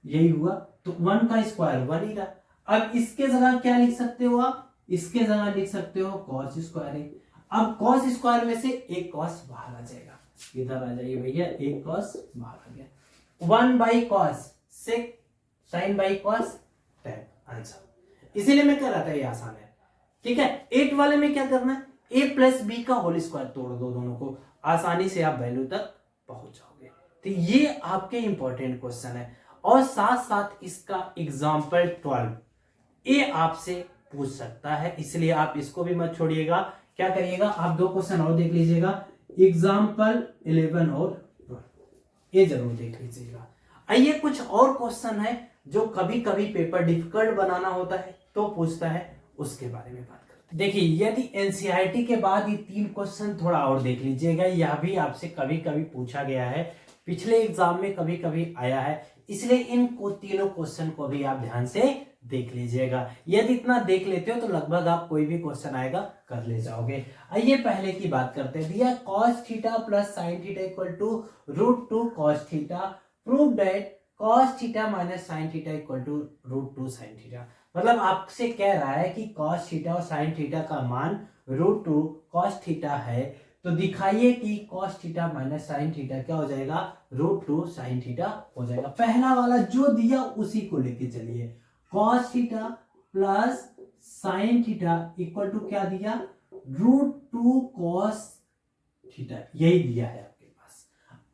यही हुआ। तो 1 का स्क्वायर 1 ही रहा। अब इसके जगह क्या लिख सकते हो आप? इसके जगह लिख सकते हो कॉस स्क्वायर है। अब कॉस स्क्वायर में से एक कॉस बाहर आ जाएगा। इधर आ जाइए भैया, एक कॉस बाहर आ गया। 1 by cos sec, sine by cos tan, answer. इसीलिए मैं कह रहा था ये आसान है। ठीक है। 8 वाले में क्या करना है? ए प्लस बी का होल स्क्वायर तोड़ दो दोनों को, आसानी से आप वैल्यू तक पहुंच जाओगे। तो ये आपके इंपॉर्टेंट क्वेश्चन है। और साथ साथ इसका एग्जाम्पल 12 ये आपसे पूछ सकता है, इसलिए आप इसको भी मत छोड़िएगा। क्या करिएगा? आप 2 क्वेश्चन और देख लीजिएगा, एग्जाम्पल 11 और 12, ये जरूर देख लीजिएगा। आइए कुछ और क्वेश्चन है जो कभी कभी पेपर डिफिकल्ट बनाना होता है तो पूछता है, उसके बारे में बात करते हैं। देखिए यदि एनसीईआरटी के बाद ये 3 क्वेश्चन थोड़ा और देख लीजिएगा, यह भी आपसे कभी कभी पूछा गया है, पिछले एग्जाम में कभी कभी आया है, इसलिए इन तीनों क्वेश्चन को भी आप ध्यान से देख लीजिएगा। यदि इतना देख लेते हो तो लगभग आप कोई भी क्वेश्चन आएगा कर ले जाओगे। आइए पहले की बात करते हैं। दिया cos theta plus sine theta equal to √2 cos theta, prove that cos theta minus sine theta equal to √2 sine theta. मतलब आपसे कह रहा है कि cos थीटा और साइन थीटा का मान √2 cos थीटा है, तो दिखाइए कि cos theta minus sine theta क्या हो जाएगा? √2 साइन थीटा हो जाएगा। पहला वाला जो दिया उसी को लेके चलिए। cos theta plus sine theta equal to क्या दिया? √2 cos थीटा, यही दिया है आपके पास।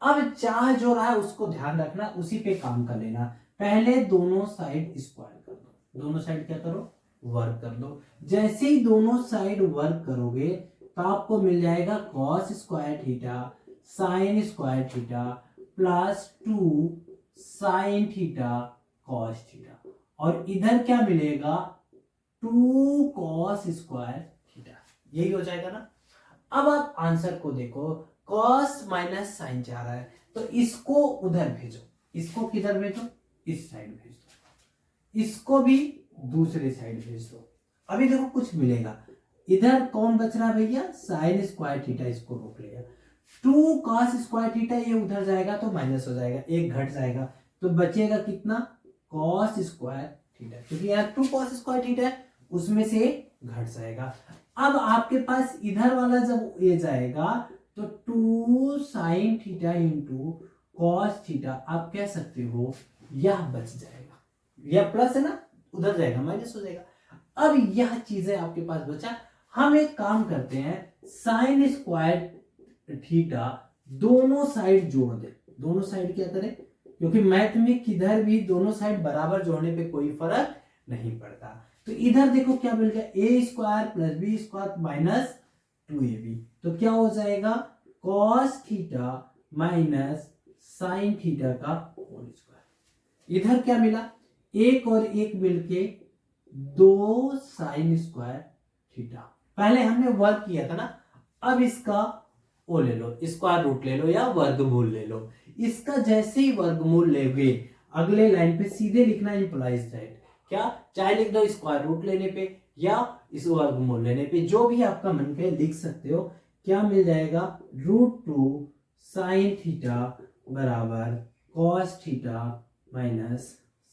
अब चाह जो रहा है उसको ध्यान रखना, उसी पे काम कर लेना। पहले दोनों साइड स्क्वायर कर दो, दोनों साइड क्या करो? वर्क कर दो। जैसे ही दोनों साइड वर्क करोगे तो आपको मिल जाएगा cos square theta sine square theta plus 2 sine theta cos theta, और इधर क्या मिलेगा? 2 cos स्क्वायर थीटा। यही हो जाएगा ना। अब आप आंसर को देखो, cos माइनस साइन जा रहा है तो इसको उधर भेजो, इसको किधर भेजो? इस साइड भेज दो, इसको भी दूसरे साइड भेज दो। अभी देखो कुछ मिलेगा। इधर कौन बच रहा भैया? साइन स्क्वायर थीटा, इसको रोक लेगा। 2 cos स्क्वायर थीटा ये उधर जाएगा तो माइनस हो जाएगा, एक घट जाएगा, तो बचेगा कितना? cos स्क्वायर थीटा, क्योंकि यार 2 cos स्क्वायर थीटा है, उसमें से घट जाएगा। अब आपके पास इधर वाला जब ये जाएगा तो 2 sine theta into cos theta, आप कह सकते हो यह बच जाएगा। यह प्लस है ना, उधर जाएगा माइनस हो जाएगा। अब यह चीजें आपके पास बचा। हम एक काम करते हैं, साइन स्क्वायर थीटा दोनों साइड जोड़ दे। दोनों साइड क्या करें? क्योंकि मैथ में किधर भी दोनों साइड बराबर जोड़ने पे कोई फर्क नहीं पड़ता। तो इधर देखो क्या मिल गया? A square plus B square minus 2ab, तो क्या हो जाएगा? cos theta minus sine theta का होल स्क्वायर। इधर क्या मिला? एक और एक मिलके 2 साइन स्क्वायर थीटा। पहले हमने वर्क किया था ना, अब इसका ओ ले लो, स्क्वायर रूट ले लो या वर्गमूल ले लो। इसका जैसे ही वर्गमूल लेगे अगले लाइन पे सीधे लिखना इंप्लाइज दैट, क्या चाहे लिख दो स्क्वायर रूट लेने पे या इस वर्गमूल लेने पे, जो भी आपका मन करे लिख सकते हो। क्या मिल जाएगा, √2 साइन थीटा बराबर cos theta minus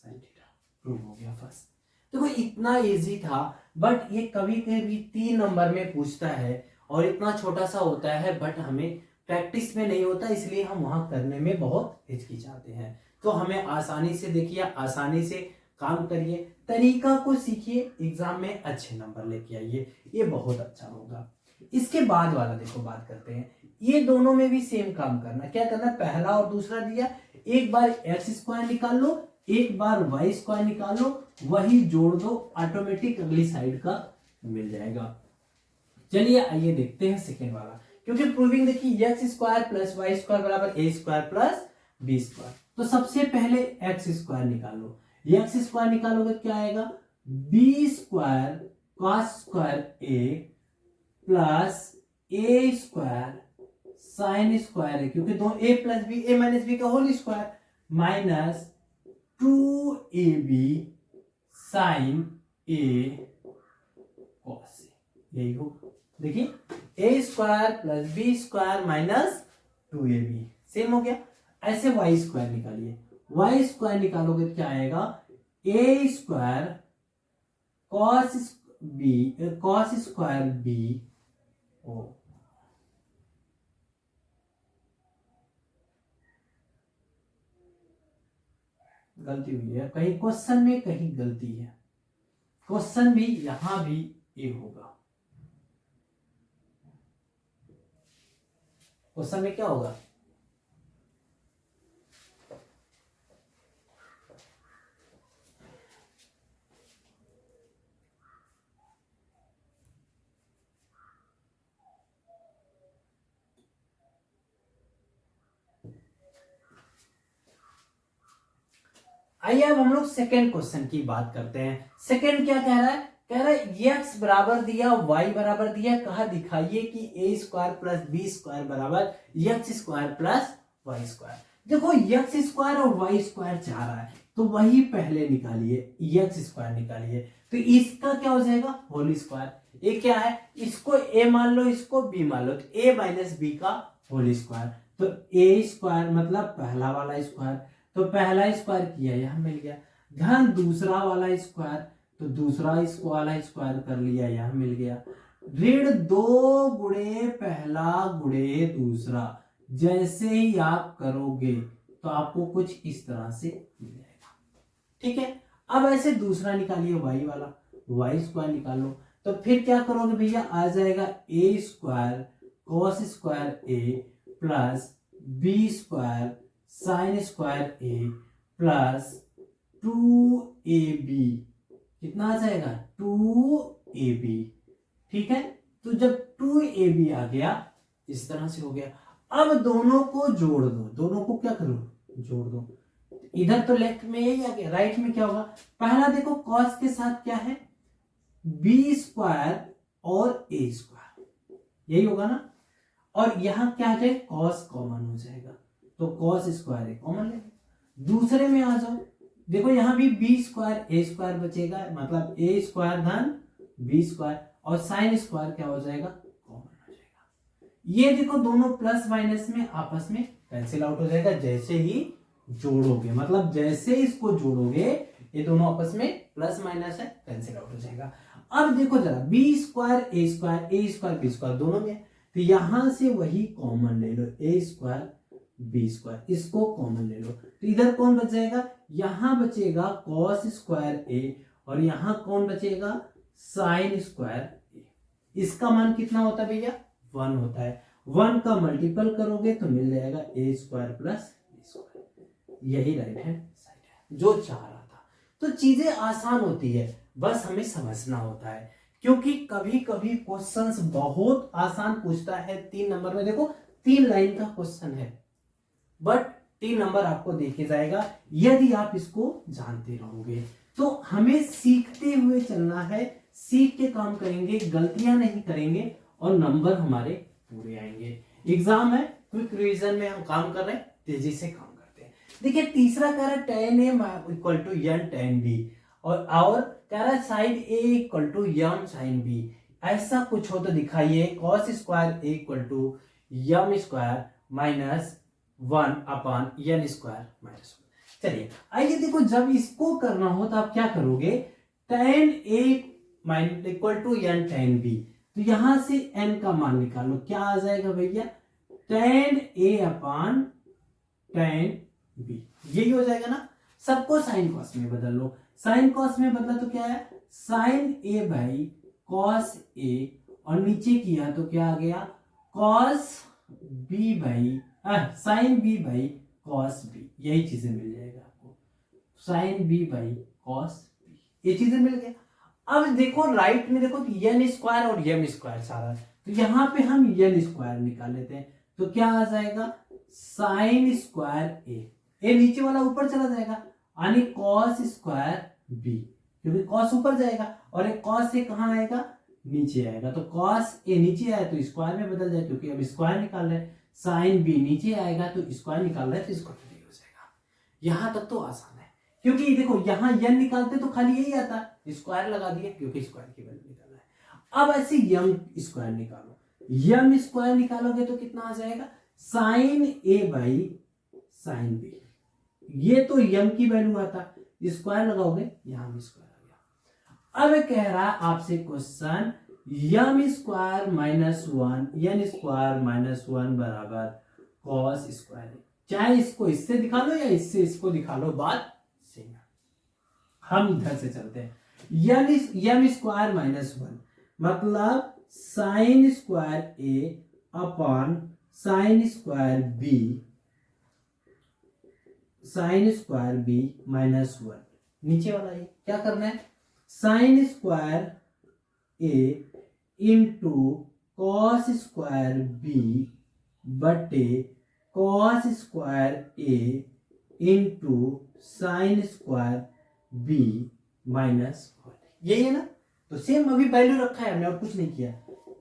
sine theta. Prove हो गया फर्स्ट। देखो इतना इजी था, बट ये कभी कभी 3 नंबर में पूछता है और इतना छोटा सा होता है, बट हमें प्रैक्टिस में नहीं होता, इसलिए हम वहां करने में बहुत हिचकिचाते हैं। तो हमें आसानी से देखिए, आसानी से काम करिए, तरीका को सीखिए, एग्जाम में अच्छे नंबर लेके आइए, ये बहुत अच्छा होगा। इसके बाद वाला देखो बात करते हैं। ये दोनों में भी सेम काम करना, क्या करना, पहला और दूसरा दिया, एक बार एक्स स्क्वायर निकाल लो, एक बार वाई स्क्वायर निकाल लो, वही जोड़ दो, ऑटोमेटिक अगली साइड का मिल जाएगा। चलिए आइए देखते हैं सेकेंड वाला, क्योंकि प्रूविंग देखिए X square plus Y square बराबर A square plus B square. तो सबसे पहले एक्स स्क्वायर निकालो, एक्स स्क्वायर निकालोगे क्या आएगा, B square cos square A plus A square sine square है, क्योंकि दो A plus B, A minus B का whole square, minus 2ab sine A cos A, यही हो। देखिए A square plus B square minus 2ab same हो गया। ऐसे वाई स्क्वायर निकालिए, वाई स्क्वायर निकालोगे क्या आएगा, A square cos square B ओ, गलती हुई है कहीं क्वेश्चन में, कहीं गलती है, क्वेश्चन भी यहां भी ए होगा। क्वेश्चन में क्या होगा, आइए अब हम लोग सेकेंड क्वेश्चन की बात करते हैं। सेकेंड क्या कह रहा है, कह रहा है एक्स बराबर दिया, वाई बराबर दिया, कहा दिखाइए कि A square plus B square बराबर X square plus Y square. देखो एक्स स्क्वायर और वाई स्क्वायर चाह रहा है, तो वही पहले निकालिए, एक्स स्क्वायर निकालिए, तो इसका क्या हो जाएगा, होल स्क्वायर। ये क्या है, इसको ए मान लो, इसको बी मान लो, तो ए माइनस बी का होल स्क्वायर, तो ए स्क्वायर मतलब पहला वाला स्क्वायर, तो पहला स्क्वायर किया यहां मिल गया, धन दूसरा वाला स्क्वायर, तो दूसरा वाला स्क्वायर कर लिया यहां मिल गया, ऋण 2 गुणे पहला गुणे दूसरा, जैसे ही आप करोगे तो आपको कुछ इस तरह से मिल जाएगा। ठीक है, अब ऐसे दूसरा निकालिए वाई वाला, वाई स्क्वायर निकालो, तो फिर क्या करोगे भैया, आ जाएगा A square cos square A plus B square sine square A plus 2ab, कितना आ जाएगा 2ab। ठीक है, तो जब 2ab आ गया इस तरह से हो गया। अब दोनों को जोड़ दो, दोनों को क्या करो, जोड़ दो। इधर तो लेफ्ट में यही आ गया, राइट में क्या होगा, पहला देखो कॉस के साथ क्या है, बी स्क्वायर और ए स्क्वायर, यही होगा ना, और यहां क्या है, कॉस कॉमन हो जाएगा, तो कॉस स्क्वायर ए कॉमन ले। दूसरे में आ जाओ, देखो यहां भी बी स्क्वायर ए स्क्वायर बचेगा, मतलब ए स्क्वायर धन बी स्क्वायर, और साइन स्क्वायर क्या हो जाएगा, कॉमन हो जाएगा। ये देखो दोनों प्लस माइनस में आपस में कैंसिल आउट हो जाएगा, जैसे ही जोड़ोगे, मतलब जैसे इसको जोड़ोगे ये दोनों आपस में प्लस माइनस है, कैंसिल आउट हो जाएगा। अब देखो जरा, बी स्क्वायर ए स्क्वायर बी स्क्वायर दोनों में, तो यहां से वही कॉमन ले लो, ए स्क्वायर बी स्क्वायर, इसको कॉमन ले लो, तो इधर कौन बच जाएगा, यहां बचेगा कॉस स्क्वायर ए, और यहां कौन बचेगा, साइन स्क्वायर ए। इसका मान कितना होता है भैया, 1 होता है, 1 का मल्टीपल करोगे तो मिल जाएगा A square plus B square, यही राइट हैंड साइड है जो चाह रहा था। तो चीजें आसान होती है, बस हमें समझना होता है, क्योंकि कभी कभी क्वेश्चंस बहुत आसान पूछता है 3 नंबर में, देखो 3 लाइन का क्वेश्चन है, बट 3 नंबर आपको देखे जाएगा यदि आप इसको जानते रहोगे। तो हमें सीखते हुए चलना है, सीख के काम करेंगे, गलतियां नहीं करेंगे और नंबर हमारे पूरे आएंगे। एग्जाम है, क्विक रिवीजन में हम काम कर रहे हैं, तेजी से काम करते हैं। देखिए तीसरा कह रहा है tan a equal to n tan b, और कह रहा है sin a equal to m sin b। ऐसा कुछ हो तो दिखाइए। cos square a equal to m square minus 1 upon n square minus 1। चलिए आइए देखो, जब इसको करना हो तो आप क्या करोगे, tan a equal to n tan b, तो यहां से n का मान निकालो, क्या आ जाएगा भैया, tan a upon tan b, यही हो जाएगा ना। सबको साइन कॉस में बदल लो, साइन कॉस में बदला तो क्या है, sine a by cos a, और नीचे किया तो क्या आ गया, cos b by sine b by cos b, यही चीजें मिल जाएगा आपको, sine b by cos b, ये चीजें मिल गया। अब देखो राइट में देखो n स्क्वायर और m स्क्वायर सारा, तो यहां पे हम n स्क्वायर निकाल लेते हैं, तो क्या आ जाएगा, साइन स्क्वायर ए नीचे वाला ऊपर चला जाएगा, यानी कॉस स्क्वायर b, क्योंकि कॉस ऊपर जाएगा और एक कॉस ए कहां आएगा, नीचे आएगा, तो कॉस ए नीचे आया तो स्क्वायर में बदल जाए, क्योंकि अब स्क्वायर निकाल रहे हैं, साइन बी नीचे आएगा तो स्क्वायर निकाल रहे हैं, तो स्क्वायर हो जाएगा। यहां तक तो आसान है, क्योंकि देखो यहां n निकालते तो खाली यही आता, स्क्वायर लगा दिया, क्योंकि स्क्वायर की वैल्यू निकालना है। अब ऐसे यम स्क्वायर निकालो, यम स्क्वायर निकालोगे तो कितना आ जाएगा, sine A by sine B, ये तो यम की वैल्यू आता, स्क्वायर लगाओगे, यहां भी स्क्वायर आ गया। अब कह रहा है आपसे क्वेश्चन, यम square minus 1 n square minus 1 बराबर कॉस स्क्वायर, चाहे इसको इससे दिखा लो या इससे इसको दिखा लो, बात सेम है। हम इधर से चलते हैं, यम स्क्वायर माइनस 1 मतलब sine square A upon sine square B, sine square B minus 1, नीचे वाला ये क्या करना है, sine square A into cos square B बटे cos square A into sine square B minus 1, यही है ना। तो सेम अभी वैल्यू रखा है हमने और कुछ नहीं किया।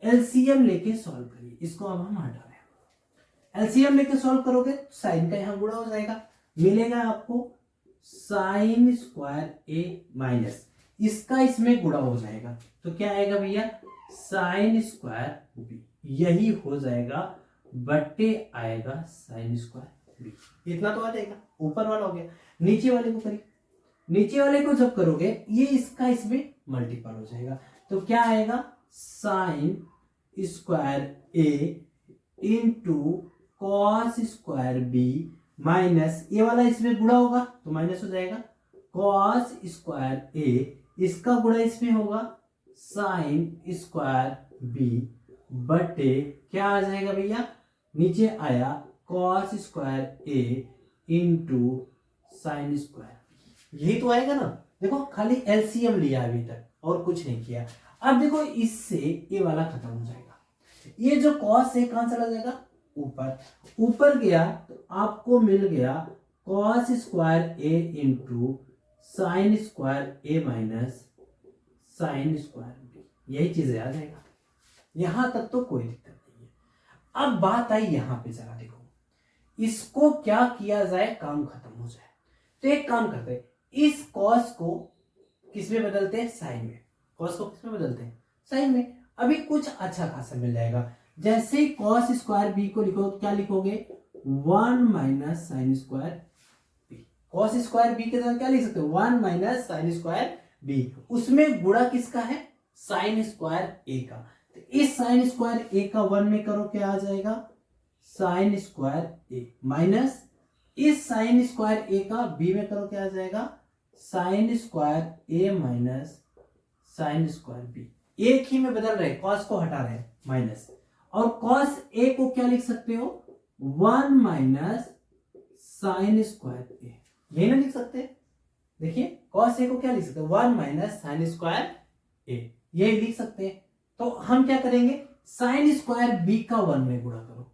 एलसीएम लेके सॉल्व करिए, इसको अब हम हटा रहे हैं। एलसीएम लेके सॉल्व करोगे तो साइन का यहां गुणा हो जाएगा, मिलेगा आपको साइन स्क्वायर ए माइनस इसका इसमें गुणा हो जाएगा, तो क्या आएगा भैया, साइन स्क्वायर बी, यही हो जाएगा, बट्टे आएगा साइन स्क्वायर बी, इतना तो आ जाएगा। ऊपर वाला हो गया, नीचे वाले को करिए, नीचे वाले को जब करोगे ये इसका इसमें मल्टीपल हो जाएगा, तो क्या आएगा, sine square A into cos square B minus ये वाला इसमें गुणा होगा तो माइनस हो जाएगा, कॉस स्क्वायर ए, इसका गुणा इसमें होगा साइन स्क्वायर बी बटे क्या आ जाएगा भैया, नीचे आया cos square A into sine square, यही तो आएगा ना। देखो खाली एलसीएम लिया अभी तक और कुछ नहीं किया। अब देखो इससे ये वाला खत्म हो जाएगा, ये जो कॉस है कहां चला जाएगा, ऊपर, ऊपर गया तो आपको मिल गया cos square A into sine square A minus sine square B, यही चीजें आ जाएगा। यहां तक तो कोई दिक्कत नहीं है। अब बात आई यहां पे, जरा देखो इसको क्या किया जाए, काम खत्म हो जाए, तो एक काम करते हैं, इस कॉस को किस में बदलते हैं, साइन में, कॉस को किस में बदलते हैं, साइन में। अभी कुछ अच्छा खासा मिल जाएगा, जैसे कॉस स्क्वायर बी को लिखो क्या लिखोगे, 1 minus sine square B, cos square B के साथ क्या लिख सकते हो, 1 माइनस साइन स्क्वायर बी, उसमें गुणा किसका है, साइन स्क्वायर ए का, तो इस साइन स्क्वायर ए का 1 में करो क्या आ जाएगा, साइन स्क्वायर ए माइनस इस साइन स्क्वायर ए का बी में करो क्या आ जाएगा, साइन स्क्वायर ए माइनस साइन स्क्वायर बी, एक ही में बदल रहे, कॉस को हटा रहे माइनस, और कॉस ए को क्या लिख सकते हो, 1 माइनस साइन स्क्वायर ए, यही ना लिख सकते, देखिए कॉस ए को क्या लिख सकते हो, 1 माइनस साइन स्क्वायर ए, यही लिख सकते हैं। तो हम क्या करेंगे, साइन स्क्वायर बी का 1 में गुणा करो,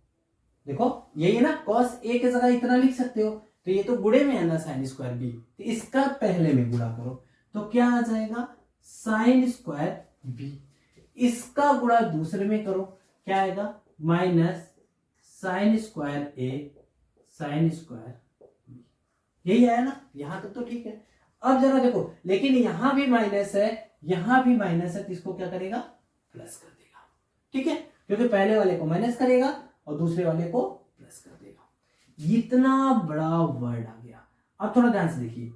देखो यही है ना, कॉस ए के जगह इतना लिख सकते हो, तो ये तो गुणे में है ना साइन स्क्वायर बी, तो इसका पहले में गुणा करो, तो क्या आ जाएगा, साइन स्क्वायर बी, इसका गुणा दूसरे में करो क्या आएगा, माइनस साइन स्क्वायर ए साइन स्क्वायर बी, यही आया ना, यहां तक तो ठीक है। अब जरा देखो, लेकिन यहां भी माइनस है, यहां भी माइनस है, तो इसको क्या करेगा, प्लस कर देगा, ठीक है, क्योंकि पहले वाले को माइनस करेगा और दूसरे वाले को प्लस कर देगा। इतना बड़ा वर्ड आ गया। अब थोड़ा ध्यान से देखिए,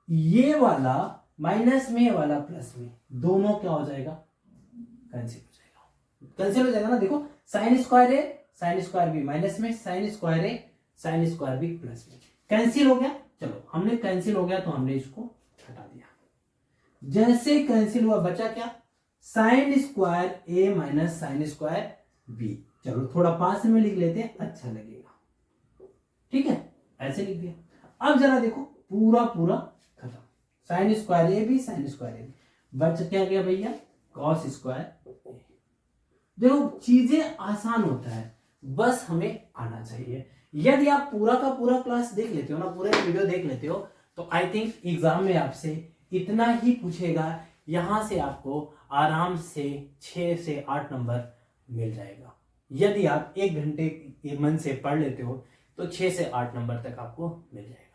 ये वाला माइनस में, ये वाला प्लस में, दोनों क्या हो जाएगा, कैंसिल हो जाएगा, कैंसिल हो जाएगा ना। देखो साइन स्क्वायर ए साइन स्क्वायर बी माइनस में, साइन स्क्वायर ए साइन स्क्वायर बी प्लस में, कैंसिल हो गया। चलो हमने कैंसिल हो गया तो हमने इसको हटा दिया। जैसे कैंसिल हुआ बचा क्या, साइन स्क्वायर ए माइनस साइन स्क्वायर बी। चलो थोड़ा पास में लिख लेते हैं, अच्छा लगेगा, ठीक है, ऐसे लिख दिया। अब जरा देखो, पूरा पूरा खत्म, sine square A B sine square A B, बच क्या गया भैया, कॉस स्क्वायर ए। देखो चीजें आसान होता है, बस हमें आना चाहिए। यदि आप पूरा का पूरा क्लास देख लेते हो ना, पूरा वीडियो देख लेते हो, तो आई थिंक एग्जाम में आपसे इतना ही पूछेगा, यहां से आपको आराम से 6 से 8 नंबर मिल जाएगा। यदि आप 1 घंटे मन से पढ़ लेते हो तो 6 से 8 नंबर तक आपको मिल जाएगा।